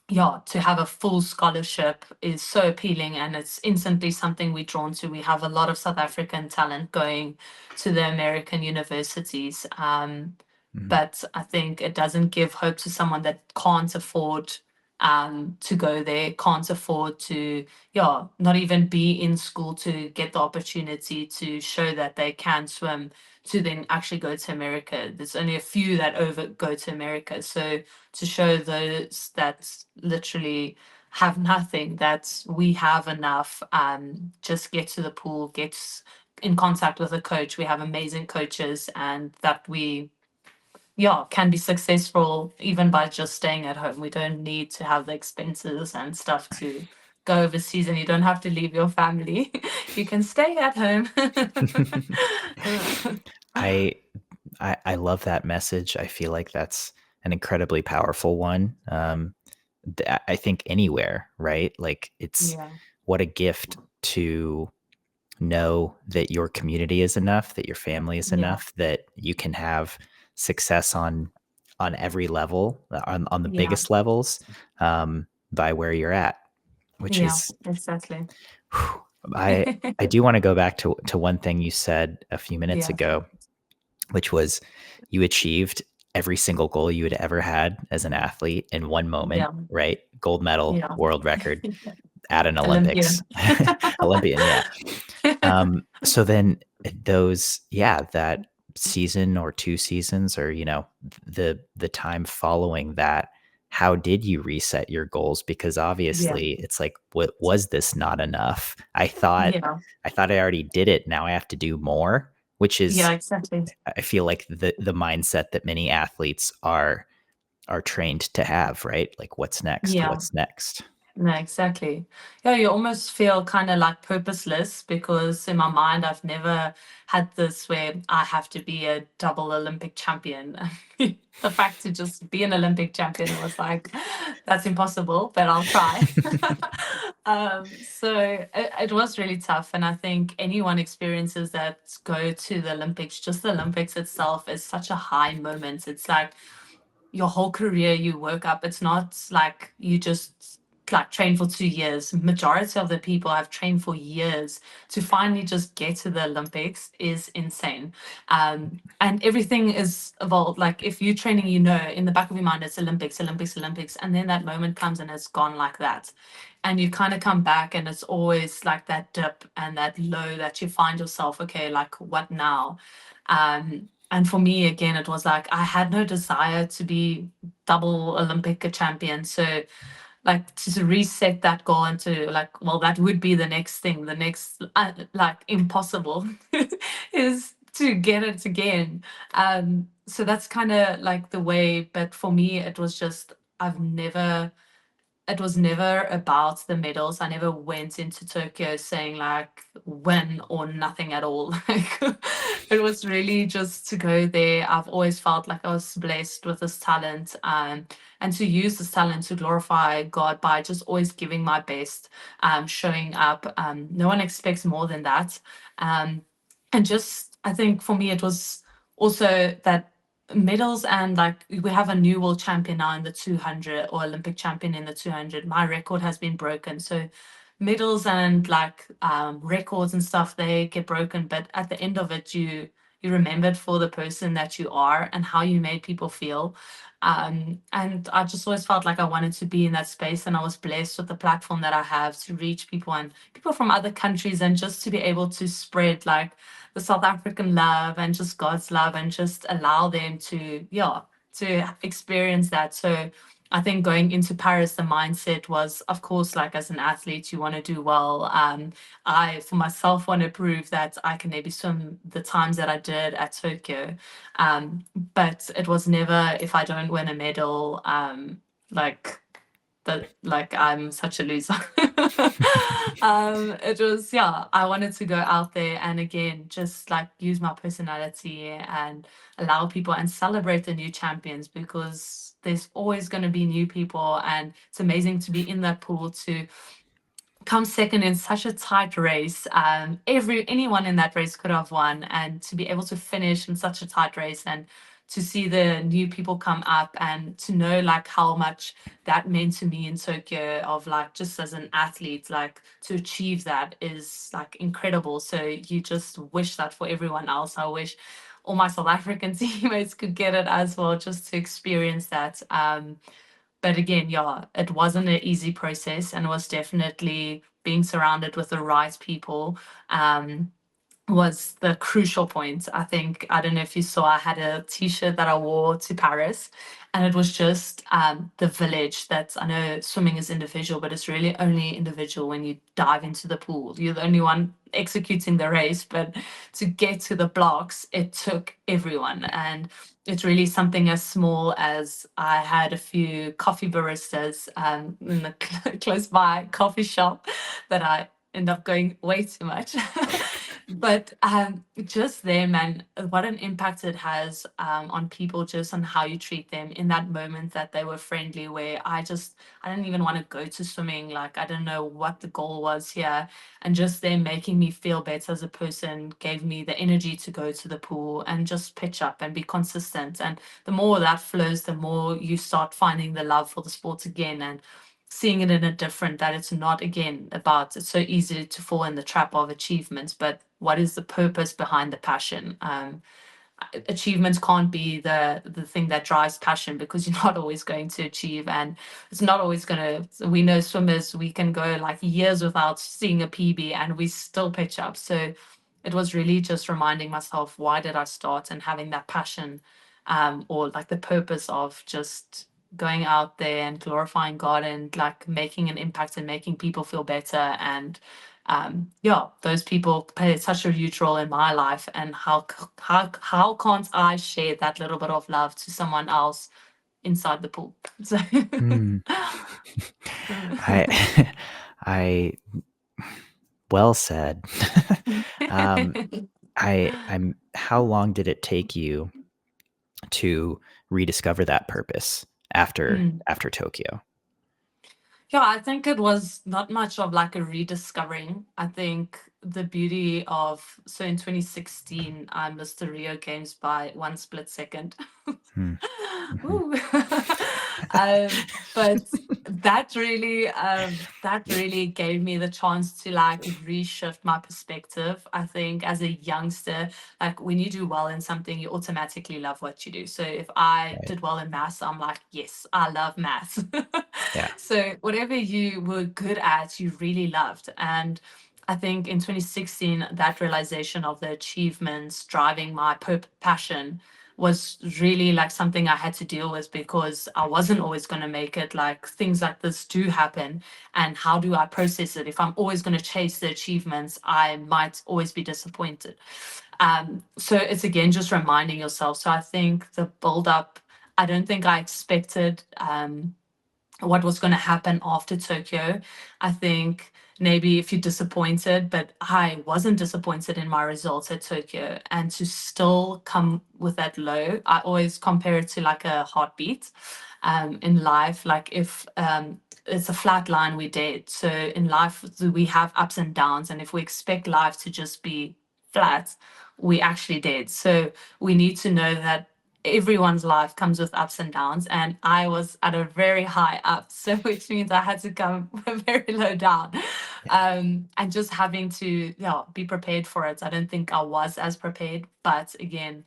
Speaker 2: to have a full scholarship is so appealing, and it's instantly something we're drawn to. We have a lot of South African talent going to the American universities.
Speaker 1: Mm-hmm.
Speaker 2: But I think it doesn't give hope to someone that can't afford to go there, can't afford to, not even be in school to get the opportunity to show that they can swim, to then actually go to America. There's only a few that over go to America. So to show those that literally have nothing, that we have enough, just get to the pool, get in contact with a coach. We have amazing coaches, and that we can be successful even by just staying at home. We don't need to have the expenses and stuff to go overseas, and you don't have to leave your family. You can stay at home.
Speaker 1: I, I love that message. I feel like that's an incredibly powerful one. I think anywhere, right? Like it's
Speaker 2: Yeah,
Speaker 1: what a gift to know that your community is enough, that your family is
Speaker 2: yeah,
Speaker 1: enough, that you can have success on every level, on the
Speaker 2: yeah,
Speaker 1: biggest levels, by where you're at, which
Speaker 2: yeah,
Speaker 1: is
Speaker 2: exactly.
Speaker 1: whew. I do want to go back to one thing you said a few minutes
Speaker 2: Yeah,
Speaker 1: ago, which was you achieved every single goal you had ever had as an athlete in one moment,
Speaker 2: yeah,
Speaker 1: right? Gold medal,
Speaker 2: yeah.
Speaker 1: world record at an Olympics,
Speaker 2: Olympian.
Speaker 1: Olympian, yeah. So then that season or 2 seasons, or the time following that, how did you reset your goals? Because
Speaker 2: Yeah,
Speaker 1: obviously it's like, what was this not enough? I thought
Speaker 2: yeah,
Speaker 1: I thought I already did it. Now I have to do more. which is,
Speaker 2: Yeah, exactly.
Speaker 1: I feel like the mindset that many athletes are trained to have, right? Like, what's next?
Speaker 2: Yeah.
Speaker 1: What's next?
Speaker 2: No, exactly. Yeah, you almost feel kind of like purposeless because in my mind, I've never had this where I have to be a double Olympic champion. The fact to just be an Olympic champion was like, that's impossible, but I'll try. So it was really tough. And I think anyone experiences that go to the Olympics, just the Olympics itself is such a high moment. It's like, your whole career you work up. It's not like you just like train for 2 years. Majority of the people have trained for years to finally just get to the Olympics is insane. And everything is evolved. Like if you're training, you know, in the back of your mind, it's Olympics, Olympics, Olympics. And then that moment comes and it's gone like that. And you kind of come back and it's always like that dip and that low that you find yourself, okay, like what now? And for me, again, it was like I had no desire to be double Olympic champion. So, like, to reset that goal into like, well, that would be the next thing, the next, like, impossible is to get it again. So that's kind of like the way. But for me, it was just, it was never about the medals. I never went into Tokyo saying like win or nothing at all. Like it was really just to go there. I've always felt like I was blessed with this talent, and to use this talent to glorify God by just always giving my best, showing up. No one expects more than that. Um, and just I think for me it was also that medals, and like we have a new world champion now in the 200, or Olympic champion in the 200. My record has been broken, so medals and like records and stuff, they get broken, but at the end of it you remembered for the person that you are and how you made people feel. And I just always felt like I wanted to be in that space, and I was blessed with the platform that I have to reach people and people from other countries, and just to be able to spread like the South African love and just God's love, and just allow them to, yeah, to experience that. So I think going into Paris, the mindset was, of course, like as an athlete, you want to do well. I, for myself, want to prove that I can maybe swim the times that I did at Tokyo. But it was never, if I don't win a medal, like that, like I'm such a loser. It was, yeah, I wanted to go out there and again just like use my personality and allow people and celebrate the new champions, because there's always going to be new people, and it's amazing to be in that pool to come second in such a tight race. Anyone in that race could have won, and to be able to finish in such a tight race and to see the new people come up, and to know like how much that meant to me in Tokyo, of like just as an athlete, like to achieve that is like incredible. So you just wish that for everyone else. I wish all my South African teammates could get it as well, just to experience that. But again, yeah, it wasn't an easy process, and it was definitely being surrounded with the right people. Was the crucial point. I think, I don't know if you saw, I had a t-shirt that I wore to Paris, and it was just the village. That, I know swimming is individual, but it's really only individual when you dive into the pool. You're the only one executing the race, but to get to the blocks, it took everyone. And it's really something as small as I had a few coffee baristas in the close by coffee shop that I end up going way too much. But just them, and what an impact it has on people, just on how you treat them in that moment, that they were friendly, where I didn't even want to go to swimming. Like, I don't know what the goal was here. And just them making me feel better as a person gave me the energy to go to the pool and just pitch up and be consistent. And the more that flows, the more you start finding the love for the sport again, and seeing it in a different, that it's not again about, it's so easy to fall in the trap of achievements, but what is the purpose behind the passion? Achievements can't be the thing that drives passion, because you're not always going to achieve, and it's not always going to, we know swimmers, we can go like years without seeing a PB and we still pitch up. So it was really just reminding myself, why did I start, and having that passion, or like the purpose of just going out there and glorifying God, and like making an impact and making people feel better, and Yeah, those people play such a huge role in my life, and how can't I share that little bit of love to someone else inside the pool? So
Speaker 1: Hmm. I, I, well said. How long did it take you to rediscover that purpose after Tokyo?
Speaker 2: Yeah, I think it was not much of like a rediscovering. I think the beauty of, so in 2016, I missed the Rio Games by one split second.
Speaker 1: Hmm. Mhm.
Speaker 2: Ooh. um, but that really gave me the chance to like reshift my perspective. I think as a youngster, like when you do well in something, you automatically love what you do. So if I
Speaker 1: Right.
Speaker 2: did well in maths, I'm like, yes, I love maths.
Speaker 1: Yeah.
Speaker 2: So whatever you were good at, you really loved. And I think in 2016, that realization of the achievements driving my passion was really like something I had to deal with, because I wasn't always going to make it. Like things like this do happen. And how do I process it? If I'm always going to chase the achievements, I might always be disappointed. So it's again just reminding yourself. So I think the build up, I don't think I expected what was going to happen after Tokyo. I think maybe if you're disappointed, but I wasn't disappointed in my results at Tokyo. And to still come with that low, I always compare it to like a heartbeat in life. Like if it's a flat line, we're dead. So in life, we have ups and downs. And if we expect life to just be flat, we actually dead. So we need to know that everyone's life comes with ups and downs, and I was at a very high up, so which means I had to come very low down,
Speaker 1: Yeah.
Speaker 2: and just having to, yeah, be prepared for it. I don't think I was as prepared, but again,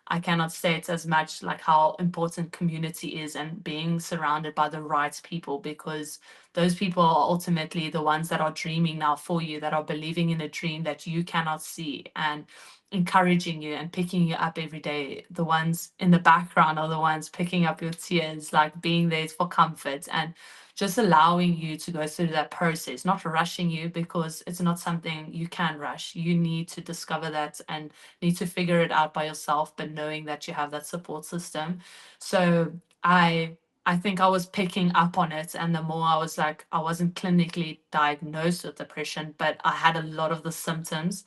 Speaker 2: I cannot state as much like how important community is and being surrounded by the right people, because those people are ultimately the ones that are dreaming now for you, that are believing in a dream that you cannot see, and encouraging you and picking you up every day. The ones in the background are the ones picking up your tears, like being there for comfort and just allowing you to go through that process, not rushing you, because it's not something you can rush. You need to discover that and need to figure it out by yourself, but knowing that you have that support system. So I think I was picking up on it, and the more I was like, I wasn't clinically diagnosed with depression, but I had a lot of the symptoms.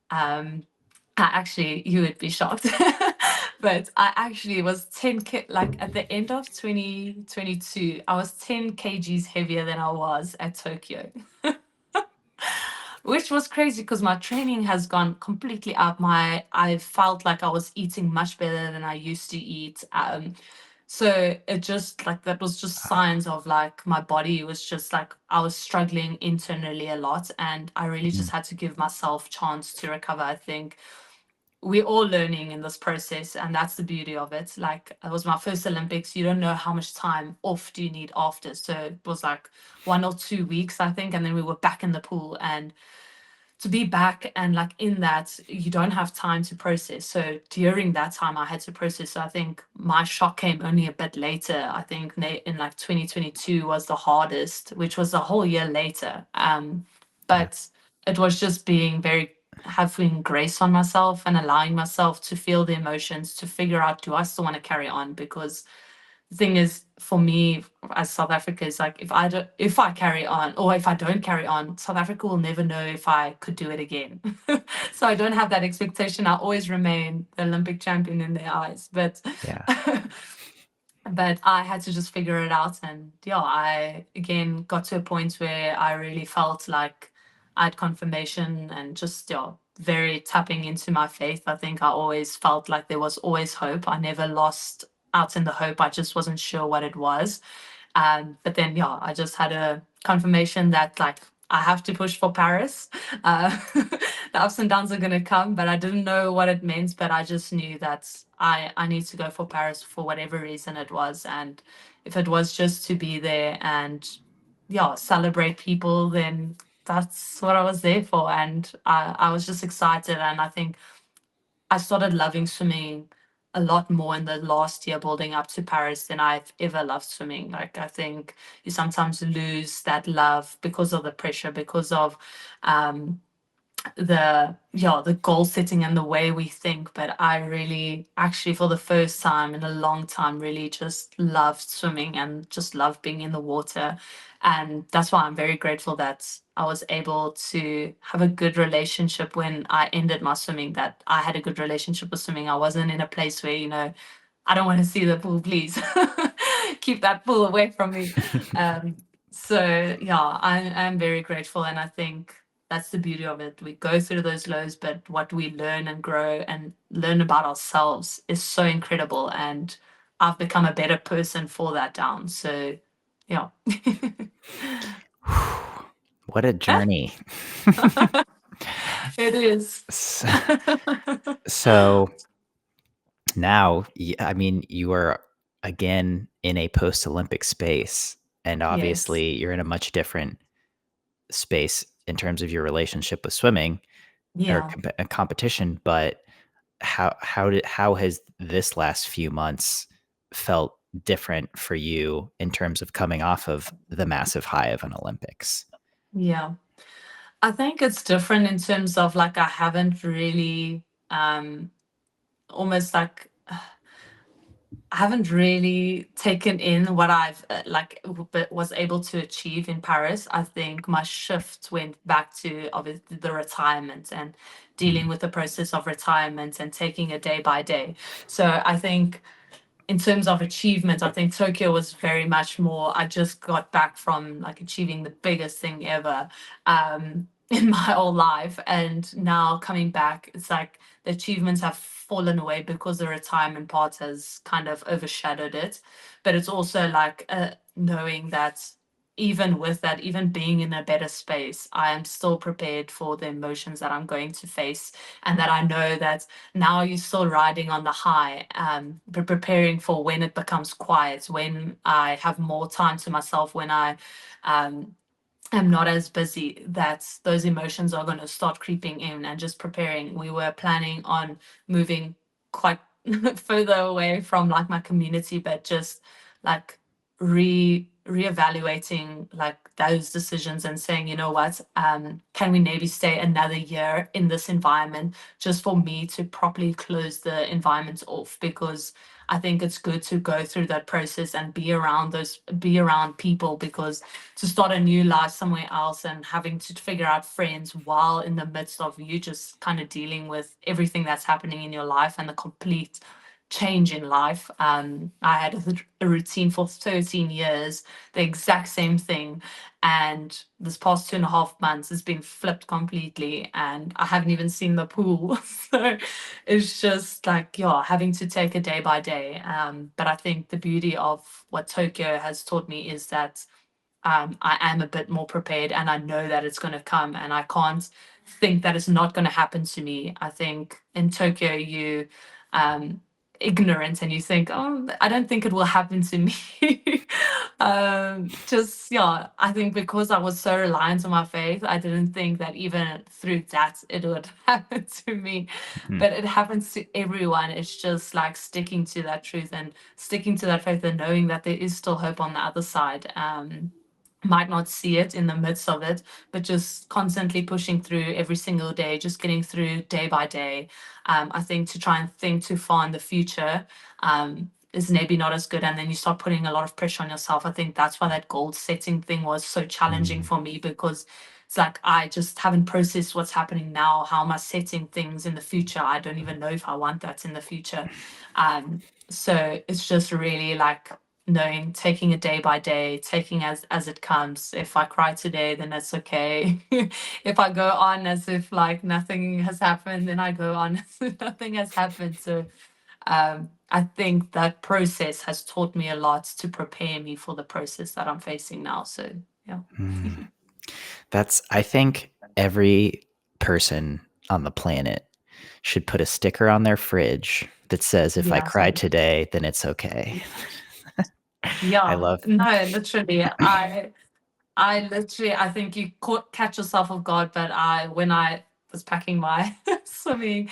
Speaker 2: um Actually, you would be shocked. But I actually was like at the end of 2022, I was 10 kgs heavier than I was at Tokyo, which was crazy because my training has gone completely up. I felt like I was eating much better than I used to eat. So it just like that was just
Speaker 1: Wow.
Speaker 2: signs of like my body was just like I was struggling internally a lot, and I really
Speaker 1: Mm.
Speaker 2: just had to give myself chance to recover. I think we're all learning in this process, and that's the beauty of it. Like it was my first Olympics, you don't know how much time off do you need after, so it was like 1 or 2 weeks, I think, and then we were back in the pool. And to be back and like in that, you don't have time to process. So during that time I had to process. So I think my shock came only a bit later. I think in like 2022 was the hardest, which was a whole year later.
Speaker 1: Yeah.
Speaker 2: But it was just being very, having grace on myself and allowing myself to feel the emotions, to figure out, do I still want to carry on? Because the thing is, for me as South Africa, is like if I carry on, or if I don't carry on, South Africa will never know if I could do it again. So I don't have that expectation. I always remain the Olympic champion in their eyes, but
Speaker 1: Yeah.
Speaker 2: but I had to just figure it out. And yeah, I again got to a point where I really felt like I had confirmation, and just, yeah, very tapping into my faith. I think I always felt like there was always hope. I never lost out in the hope. I just wasn't sure what it was. But then, yeah, I just had a confirmation that like I have to push for Paris. The ups and downs are going to come, but I didn't know what it meant. But I just knew that I need to go for Paris for whatever reason it was. And if it was just to be there and, yeah, celebrate people, then that's what I was there for. And I was just excited. And I think I started loving swimming a lot more in the last year building up to Paris than I've ever loved swimming. Like, I think you sometimes lose that love because of the pressure, because of um, the goal setting and the way we think. But I really, actually, for the first time in a long time, really just loved swimming and just loved being in the water. And that's why I'm very grateful that I was able to have a good relationship when I ended my swimming, that I had a good relationship with swimming. I wasn't in a place where, I don't want to see the pool, please. Keep that pool away from me. So yeah, I'm very grateful, and I think that's the beauty of it. We go through those lows, but what we learn and grow and learn about ourselves is so incredible. And I've become a better person for that down. So yeah.
Speaker 1: What a journey.
Speaker 2: It is.
Speaker 1: So now, I mean, you are again in a post-Olympic space, and
Speaker 2: Yes.
Speaker 1: obviously you're in a much different space in terms of your relationship with swimming or
Speaker 2: Yeah.
Speaker 1: competition. But how has this last few months felt different for you in terms of coming off of the massive high of an Olympics?
Speaker 2: Yeah. I think it's different in terms of, like, I haven't really almost like I haven't really taken in what I've was able to achieve in Paris. I think my shift went back to obviously the retirement and dealing
Speaker 1: Mm.
Speaker 2: with the process of retirement and taking it day by day. So I think in terms of achievement, I think Tokyo was very much more. I just got back from, like, achieving the biggest thing ever in my whole life, and now coming back, it's like the achievements have fallen away because the retirement part has kind of overshadowed it. But it's also like knowing that even with that, even being in a better space, I am still prepared for the emotions that I'm going to face, and that I know that now you're still riding on the high, but preparing for when it becomes quiet, when I have more time to myself, when I um, am not as busy, that those emotions are going to start creeping in, and just preparing. We were planning on moving quite further away from, like, my community, but just like reevaluating, like, those decisions and saying, you know what, can we maybe stay another year in this environment just for me to properly close the environment off? Because I think it's good to go through that process and be around people, because to start a new life somewhere else and having to figure out friends while in the midst of you just kind of dealing with everything that's happening in your life and the complete change in life. I had a routine for 13 years, the exact same thing. And this past 2.5 months has been flipped completely, and I haven't even seen the pool. So it's just like, yeah, having to take it day by day. But I think the beauty of what Tokyo has taught me is that I am a bit more prepared, and I know that it's going to come, and I can't think that it's not going to happen to me. I think in Tokyo, you um, ignorant, and you think, oh, I don't think it will happen to me. Just, yeah, I think because I was so reliant on my faith, I didn't think that even through that it would happen to me.
Speaker 1: Mhm.
Speaker 2: But it happens to everyone. It's just like sticking to that truth and sticking to that faith and knowing that there is still hope on the other side. Might not see it in the midst of it, but just constantly pushing through every single day, just getting through day by day. I think to try and think too far in the future is maybe not as good. And then you start putting a lot of pressure on yourself. I think that's why that goal setting thing was so challenging
Speaker 1: Mm.
Speaker 2: for me, because it's like I just haven't processed what's happening now. How am I setting things in the future? I don't even know if I want that in the future. So it's just really like knowing, taking it day by day, taking as it comes. If I cry today, then that's okay. If I go on as if like nothing has happened, then I go on as if nothing has happened. So I think that process has taught me a lot to prepare me for the process that I'm facing now. So yeah.
Speaker 1: Mm. I think every person on the planet should put a sticker on their fridge that says, if I
Speaker 2: Yeah.
Speaker 1: cry today, then it's okay. I
Speaker 2: Yeah.
Speaker 1: love,
Speaker 2: No, literally. I literally, I think you catch yourself off guard, but when I was packing my swimming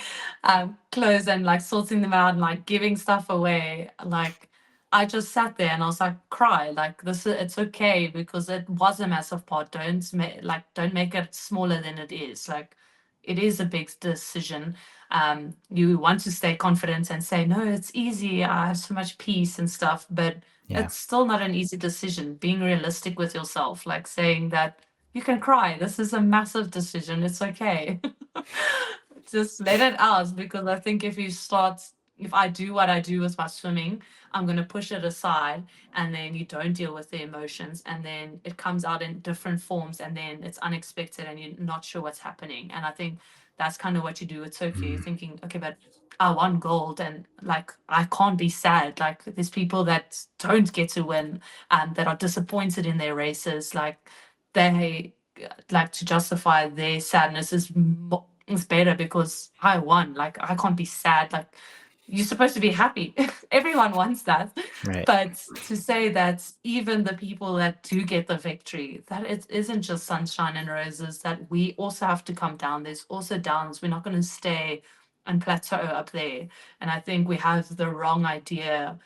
Speaker 2: clothes and like sorting them out and like giving stuff away, like I just sat there and I was like, cry, like it's okay because it was a massive part. Don't make it smaller than it is. Like it is a big decision. You want to stay confident and say, no, it's easy. I have so much peace and stuff, but
Speaker 1: Yeah.
Speaker 2: it's still not an easy decision. Being realistic with yourself, like saying that you can cry. This is a massive decision. It's okay. Just let it out because I think if I do what I do with my swimming, I'm going to push it aside and then you don't deal with the emotions and then it comes out in different forms and then it's unexpected and you're not sure what's happening. And I think that's kind of what you do with Tokyo. You're thinking, okay, but I won gold and like I can't be sad. Like there's people that don't get to win and that are disappointed in their races. Like they like to justify their sadness is better because I won. Like I can't be sad. Like you're supposed to be happy. Everyone wants that.
Speaker 1: Right.
Speaker 2: But to say that even the people that do get the victory, that it isn't just sunshine and roses, that we also have to come down. There's also downs. We're not going to stay and plateau up there. And I think we have the wrong idea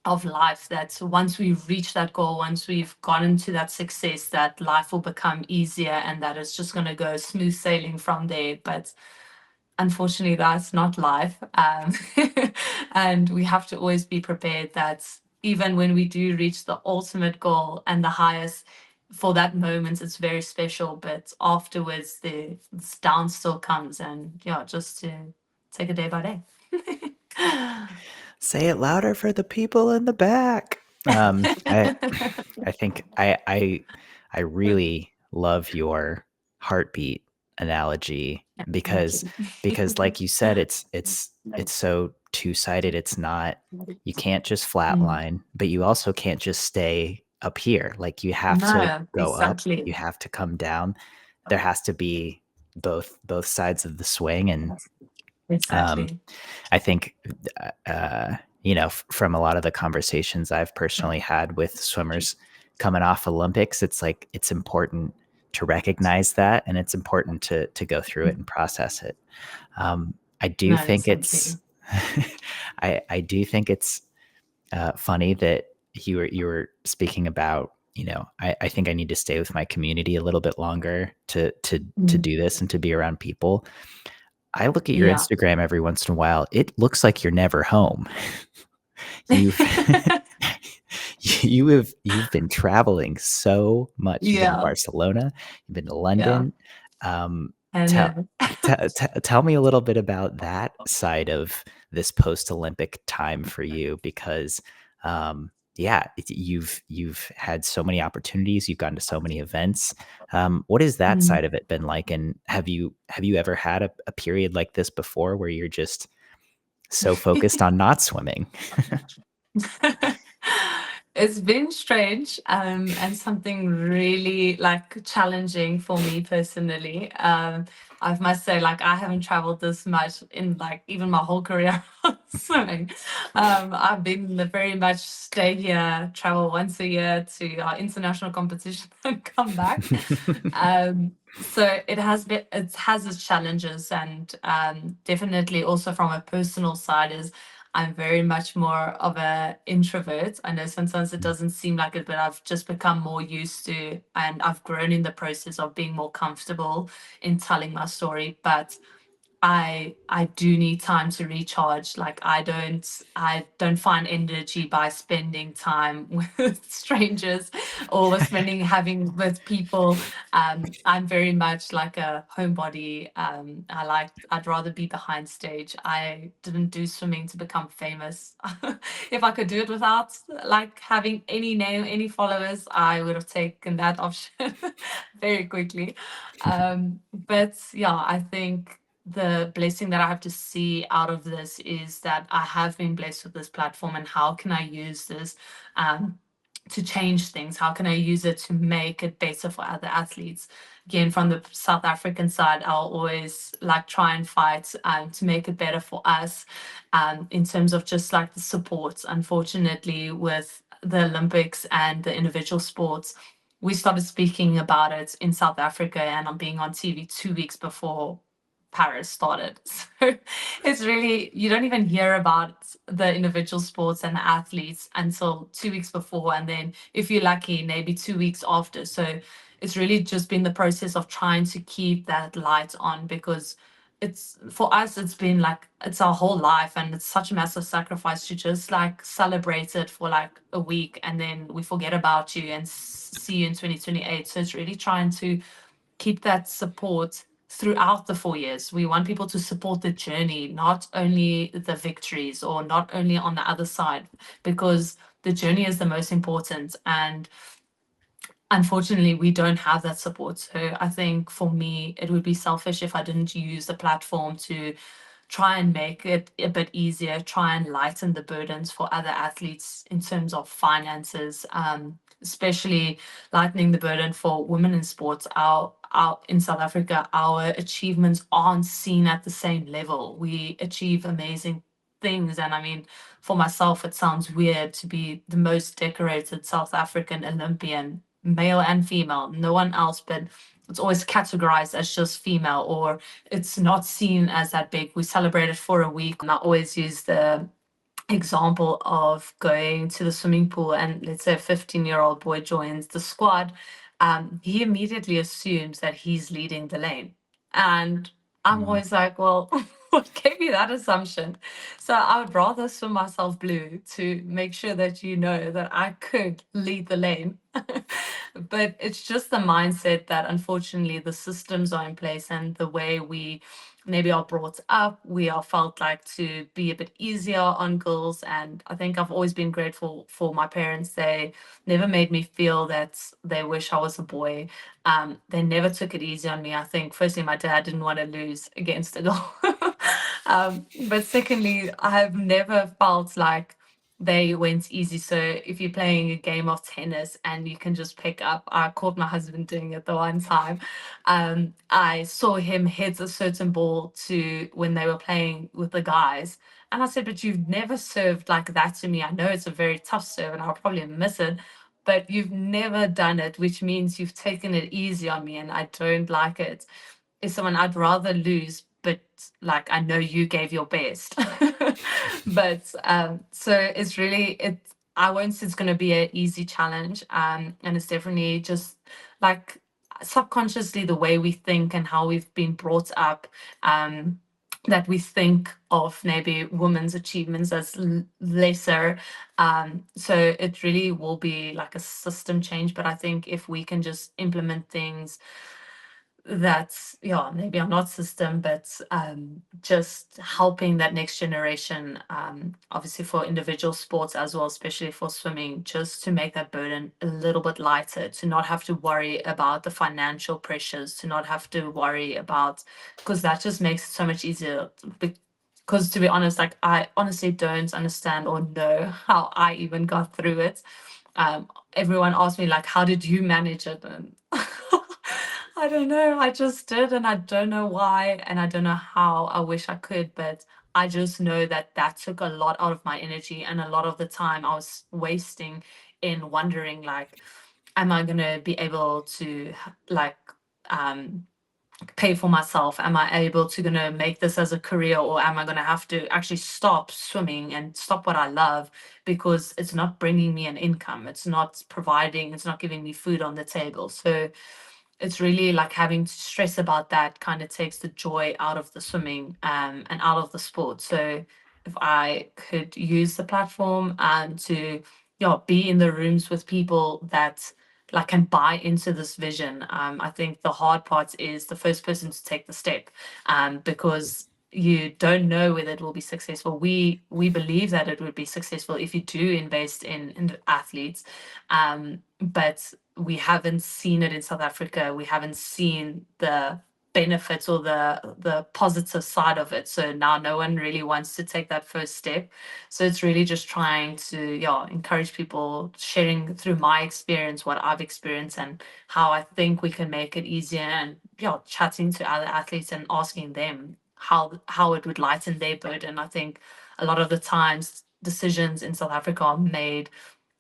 Speaker 2: of life that once we've reached that goal, once we've gotten to that success, that life will become easier and that it's just going to go smooth sailing from there. But unfortunately, that's not life. And we have to always be prepared that even when we do reach the ultimate goal and the highest, for that moment, it's very special. But afterwards, the down still comes. And yeah, just to take it day by day.
Speaker 1: Say it louder for the people in the back. I think I really love your heartbeat analogy
Speaker 2: Thank
Speaker 1: because
Speaker 2: you.
Speaker 1: like you said, it's so two-sided. It's not, you can't just
Speaker 2: Mm.
Speaker 1: flatline, but you also can't just stay up here. Like you have to
Speaker 2: No,
Speaker 1: go up, you
Speaker 2: exactly.
Speaker 1: have to come down. There has to be both sides of the swing. And um,
Speaker 2: Exactly.
Speaker 1: I think, from a lot of the conversations I've personally had with swimmers coming off Olympics, it's like it's important to recognize that, and it's important to go through it and process it. I do
Speaker 2: No,
Speaker 1: think it's,
Speaker 2: exactly.
Speaker 1: I do think it's funny that you were speaking about. I think I need to stay with my community a little bit longer to
Speaker 2: Mm.
Speaker 1: do this and to be around people. I look at your
Speaker 2: Yeah.
Speaker 1: Instagram every once in a while. It looks like you're never home. You've you've been traveling so much. You've been to
Speaker 2: Yeah.
Speaker 1: Barcelona, you've been to
Speaker 2: Yeah.
Speaker 1: London. Um,
Speaker 2: And
Speaker 1: tell tell me a little bit about that side of this post-Olympic time for you, because yeah, you've had so many opportunities, you've gone to so many events. What has that
Speaker 2: mm.
Speaker 1: side of it been like? And have you ever had a period like this before where you're just so focused on not swimming?
Speaker 2: It's been strange, and something really like challenging for me personally. I must say, like I haven't traveled this much in like even my whole career of swimming. I've been very much stay here, travel once a year to our international competition and come back. So it has its challenges, and definitely also from a personal side is I'm very much more of a introvert. I know sometimes it doesn't seem like it, but I've just become more used to, and I've grown in the process of being more comfortable in telling my story. But I do need time to recharge. Like I don't find energy by spending time with strangers or spending having with people. I'm very much like a homebody. I'd rather be behind stage. I didn't do swimming to become famous. If I could do it without like having any name, any followers, I would have taken that option very quickly. But yeah, I think the blessing that I have to see out of this is that I have been blessed with this platform, and how can I use this to change things? How can I use it to make it better for other athletes? Again, from the South African side, I'll always like try and fight to make it better for us in terms of just like the support. Unfortunately, with the Olympics and the individual sports, we started speaking about it in South Africa, and I'm being on TV 2 weeks before Paris started. So it's really, you don't even hear about the individual sports and the athletes until 2 weeks before. And then if you're lucky, maybe 2 weeks after. So it's really just been the process of trying to keep that light on, because it's, for us, it's been like, it's our whole life, and it's such a massive sacrifice to just like celebrate it for like a week and then we forget about you and see you in 2028. So it's really trying to keep that support throughout the 4 years. We want people to support the journey, not only the victories or not only on the other side, because the journey is the most important. And unfortunately, we don't have that support. So I think for me, it would be selfish if I didn't use the platform to try and make it a bit easier, try and lighten the burdens for other athletes in terms of finances, especially lightening the burden for women in sports. Our in South Africa, our achievements aren't seen at the same level. We achieve amazing things. And I mean, for myself, it sounds weird to be the most decorated South African Olympian, male and female, no one else, but it's always categorized as just female, or it's not seen as that big. We celebrate it for a week. And I always use the example of going to the swimming pool, and let's say a 15-year-old boy joins the squad. He immediately assumes that he's leading the lane. And I'm always like, well, what gave you that assumption? So I would rather swim myself blue to make sure that you know that I could lead the lane. But it's just the mindset that unfortunately the systems are in place, and the way we maybe are brought up, we are felt like to be a bit easier on girls. And I think I've always been grateful for my parents. They never made me feel that they wish I was a boy. They never took it easy on me. I think firstly, my dad didn't want to lose against a girl. But secondly, I've never felt like they went easy. So if you're playing a game of tennis and you can just pick up, I caught my husband doing it the one time. I saw him hit a certain ball to when they were playing with the guys. And I said, but you've never served like that to me. I know it's a very tough serve and I'll probably miss it, but you've never done it, which means you've taken it easy on me and I don't like it. Is someone I'd rather lose, but like I know you gave your best. But so it's really it. I won't say it's going to be an easy challenge, and it's definitely just like subconsciously the way we think and how we've been brought up. That we think of maybe women's achievements as lesser. So it really will be like a system change. But I think if we can just implement things that's, yeah, maybe I'm not system, but just helping that next generation, obviously for individual sports as well, especially for swimming, just to make that burden a little bit lighter, to not have to worry about the financial pressures, to not have to worry about, because that just makes it so much easier. Because to be honest, like I honestly don't understand or know how I even got through it. Everyone asked me like, how did you manage it? And I don't know. I just did, and I don't know why, and I don't know how. I wish I could, but I just know that that took a lot out of my energy, and a lot of the time I was wasting in wondering, like, am I gonna be able to like pay for myself? Am I able to gonna make this as a career, or am I gonna have to actually stop swimming and stop what I love because it's not bringing me an income, it's not providing, it's not giving me food on the table. So it's really like having to stress about that kind of takes the joy out of the swimming, and out of the sport. So if I could use the platform to, yeah, be in the rooms with people that like can buy into this vision. I think the hard part is the first person to take the step, because you don't know whether it will be successful. We believe that it would be successful if you do invest in the athletes, but we haven't seen it in South Africa. We haven't seen the benefits or the positive side of it. So now no one really wants to take that first step. So it's really just trying to, yeah, encourage people, sharing through my experience what I've experienced and how I think we can make it easier, and yeah, chatting to other athletes and asking them how it would lighten their burden. I think a lot of the times decisions in South Africa are made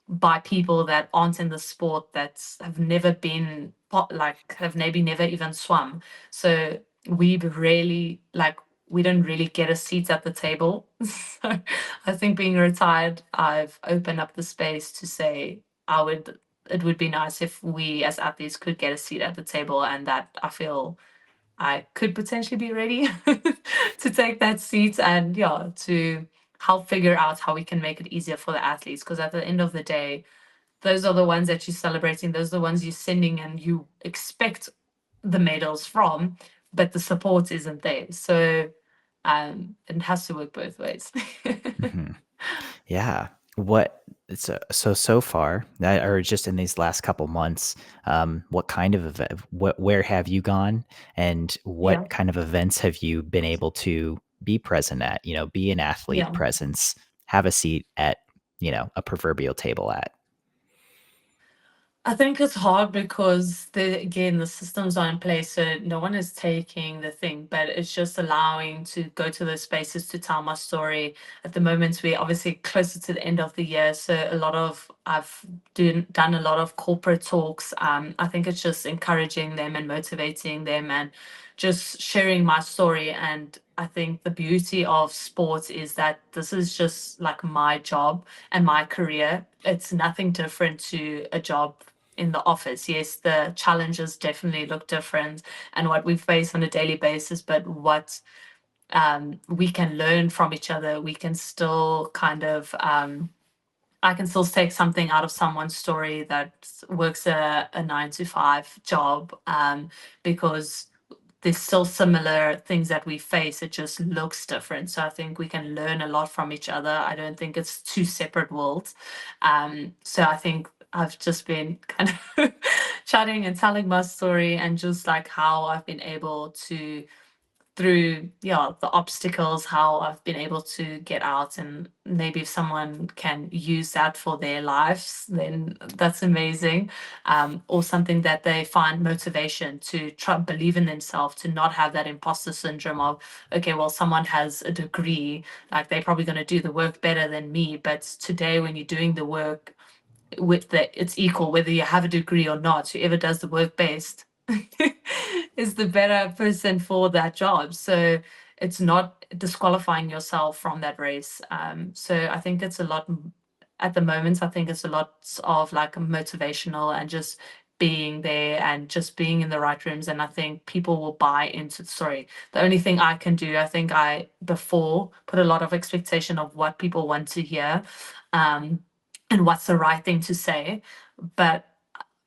Speaker 2: by people that aren't in the sport, that have never been like have maybe never even swum. So we really like we don't really get a seat at the table. So I think being retired, I've opened up the space to say it would be nice if we as athletes could get a seat at the table, and that I feel I could potentially be ready to take that seat and yeah, to help figure out how we can make it easier for the athletes. Because at the end of the day, those are the ones that you're celebrating, those are the ones you're sending and you expect the medals from, but the support isn't there. So it has to work both ways.
Speaker 1: Mhm. Yeah. What so far, or just in these last couple months, what kind of event, where have you gone, and
Speaker 2: Yeah,
Speaker 1: what kind of events have you been able to be present at? Be an athlete
Speaker 2: yeah.
Speaker 1: presence, have a seat at, a proverbial table at.
Speaker 2: I think it's hard because the systems are in place, so no one is taking the thing, but it's just allowing to go to those spaces to tell my story. At the moment, we're obviously closer to the end of the year, so I've done a lot of corporate talks. I think it's just encouraging them and motivating them and just sharing my story. And I think the beauty of sports is that this is just like my job and my career. It's nothing different to a job in the office. Yes, the challenges definitely look different and what we face on a daily basis, but what we can learn from each other, we can still kind of I can still take something out of someone's story that works a 9 to 5 job, because there's still similar things that we face. It just looks different. So I think we can learn a lot from each other. I don't think it's two separate worlds. So I think I've just been kind of chatting and telling my story and just like how I've been able to through the obstacles, how I've been able to get out, and maybe if someone can use that for their lives, then that's amazing. Or something that they find motivation to try believe in themselves, to not have that imposter syndrome of, okay, well, someone has a degree, like they're probably going to do the work better than me. But today when you're doing the work with that, it's equal whether you have a degree or not. Whoever does the work best is the better person for that job. So it's not disqualifying yourself from that race. So I think it's a lot at the moment. I think it's a lot of like motivational and just being there and just being in the right rooms. And I think people will buy into the story. The only thing I can do, I think I before put a lot of expectation of what people want to hear. Um, and what's the right thing to say. But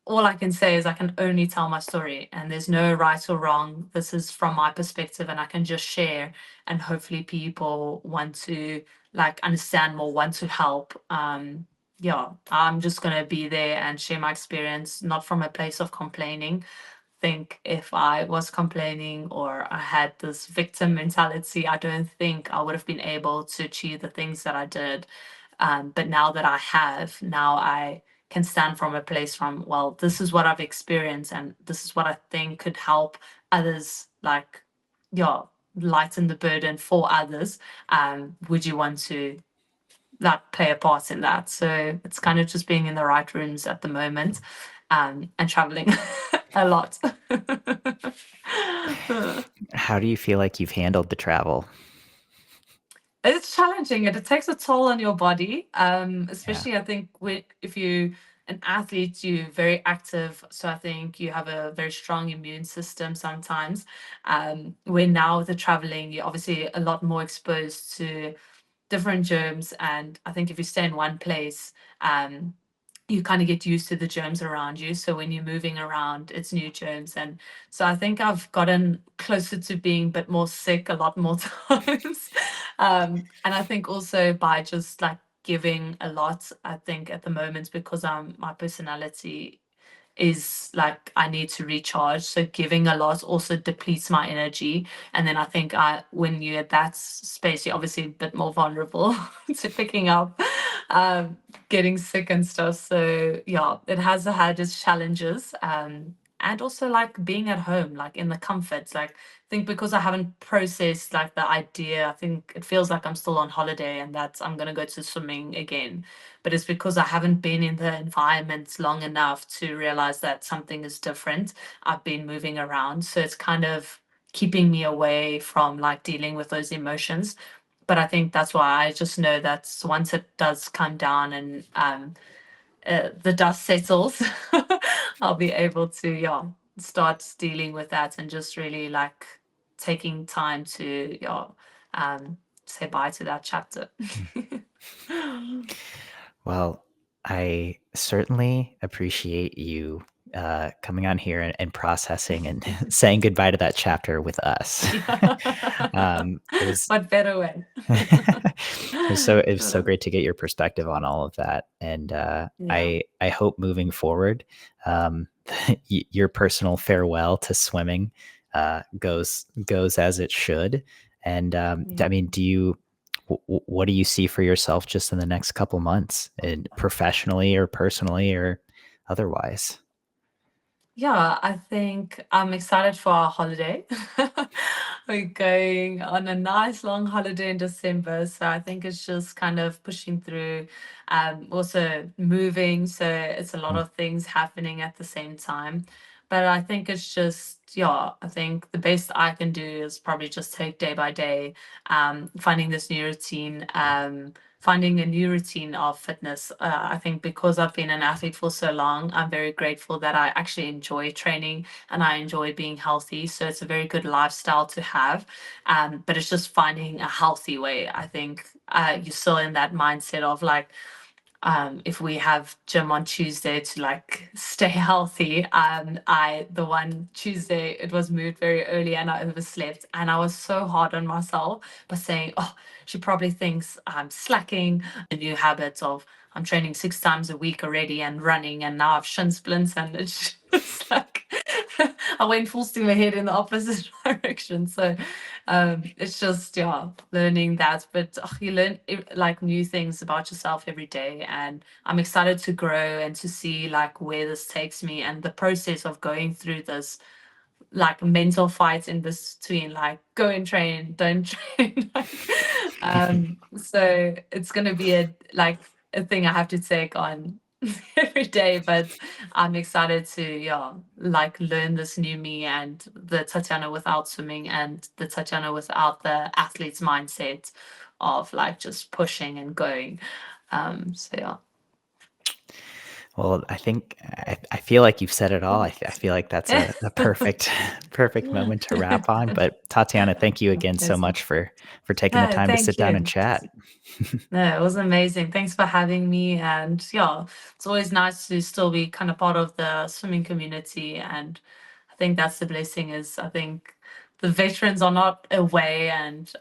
Speaker 2: all I can say is I can only tell my story and there's no right or wrong. This is from my perspective and I can just share, and hopefully people want to like understand more, want to help. Yeah, I'm just going to be there and share my experience, not from a place of complaining. Think if I was complaining or I had this victim mentality, I don't think I would have been able to achieve the things that I did. But now that I have, now I can stand from a place from, well, this is what I've experienced and this is what I think could help others, like, yeah, lighten the burden for others. Would you want to like play a part in that? So it's kind of just being in the right rooms at the moment, and traveling a lot.
Speaker 1: How do you feel like you've handled the travel?
Speaker 2: It's challenging and it takes a toll on your body.
Speaker 1: Yeah.
Speaker 2: Especially I think if you an athlete, you're very active. So I think you have a very strong immune system sometimes. When now with the traveling, you're obviously a lot more exposed to different germs. And I think if you stay in one place, you kind of get used to the germs around you. So when you're moving around, it's new germs. And so I think I've gotten closer to being a bit more sick a lot more times. And I think also by just like giving a lot, I think at the moment, because my personality is like I need to recharge. So giving a lot also depletes my energy. And then I think when you're at that space, you're obviously a bit more vulnerable to picking up, getting sick and stuff. So yeah, it has had its challenges. And also like being at home, like in the comforts, like I think because I haven't processed like the idea, I think it feels like I'm still on holiday and that I'm gonna go to swimming again, but it's because I haven't been in the environment long enough to realize that something is different. I've been moving around. So it's kind of, keeping me away from like dealing with those emotions. But I think that's why I just know that once it does come down and the dust settles, I'll be able to start dealing with that and just really like taking time to say bye to that chapter.
Speaker 1: Well, I certainly appreciate you coming on here and processing and saying goodbye to that chapter with us. It was
Speaker 2: What better way?
Speaker 1: it was so great to get your perspective on all of that, and I hope moving forward, your personal farewell to swimming goes as it should. And I mean, what do you see for yourself just in the next couple months, and professionally or personally or otherwise?
Speaker 2: Yeah, I think I'm excited for our holiday. We're going on a nice long holiday in December, so I think it's just kind of pushing through, also moving, so it's a lot of things happening at the same time. But I think it's just, I think the best I can do is probably just take day by day, finding this new routine, finding a new routine of fitness. I think because I've been an athlete for so long, I'm very grateful that I actually enjoy training and I enjoy being healthy. So it's a very good lifestyle to have. But it's just finding a healthy way. I think you're still in that mindset of like, if we have gym on Tuesday to like stay healthy, the one Tuesday it was moved very early and I overslept, and I was so hard on myself by saying, oh, she probably thinks I'm slacking. A new habit of I'm training 6 times a week already and running, and now I've shin splints, and it's just like I went full steam ahead in the opposite direction. So it's just learning that, but you learn like new things about yourself every day, and I'm excited to grow and to see like where this takes me, and the process of going through this like mental fights in between, like go and train, don't train. So it's gonna be a thing I have to take on every day, but I'm excited to like learn this new me, and the Tatjana without swimming and the Tatjana without the athlete's mindset of like just pushing and going. So
Speaker 1: Well, I feel like you've said it all. I feel like that's a perfect moment to wrap on. But Tatjana, thank you again so much for taking the
Speaker 2: No,
Speaker 1: time to sit
Speaker 2: thank
Speaker 1: down and
Speaker 2: you.
Speaker 1: chat.
Speaker 2: No, it was amazing. Thanks for having me. And it's always nice to still be kind of part of the swimming community. And I think that's the blessing is I think the veterans are not away, and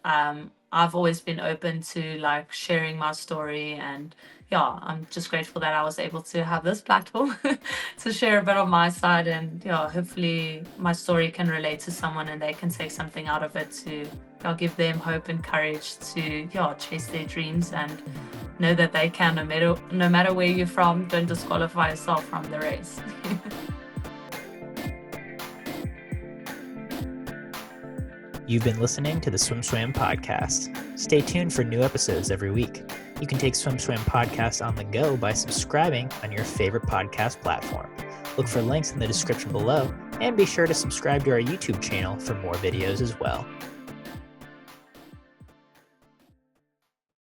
Speaker 2: I've always been open to like sharing my story, and I'm just grateful that I was able to have this platform to share a bit of my side, and hopefully my story can relate to someone and they can take something out of it to give them hope and courage to chase their dreams and know that they can, no matter where you're from. Don't disqualify yourself from the race.
Speaker 1: You've been listening to the SwimSwam podcast. Stay tuned for new episodes every week. You can take SwimSwam podcast on the go by subscribing on your favorite podcast platform. Look for links in the description below, and be sure to subscribe to our YouTube channel for more videos as well.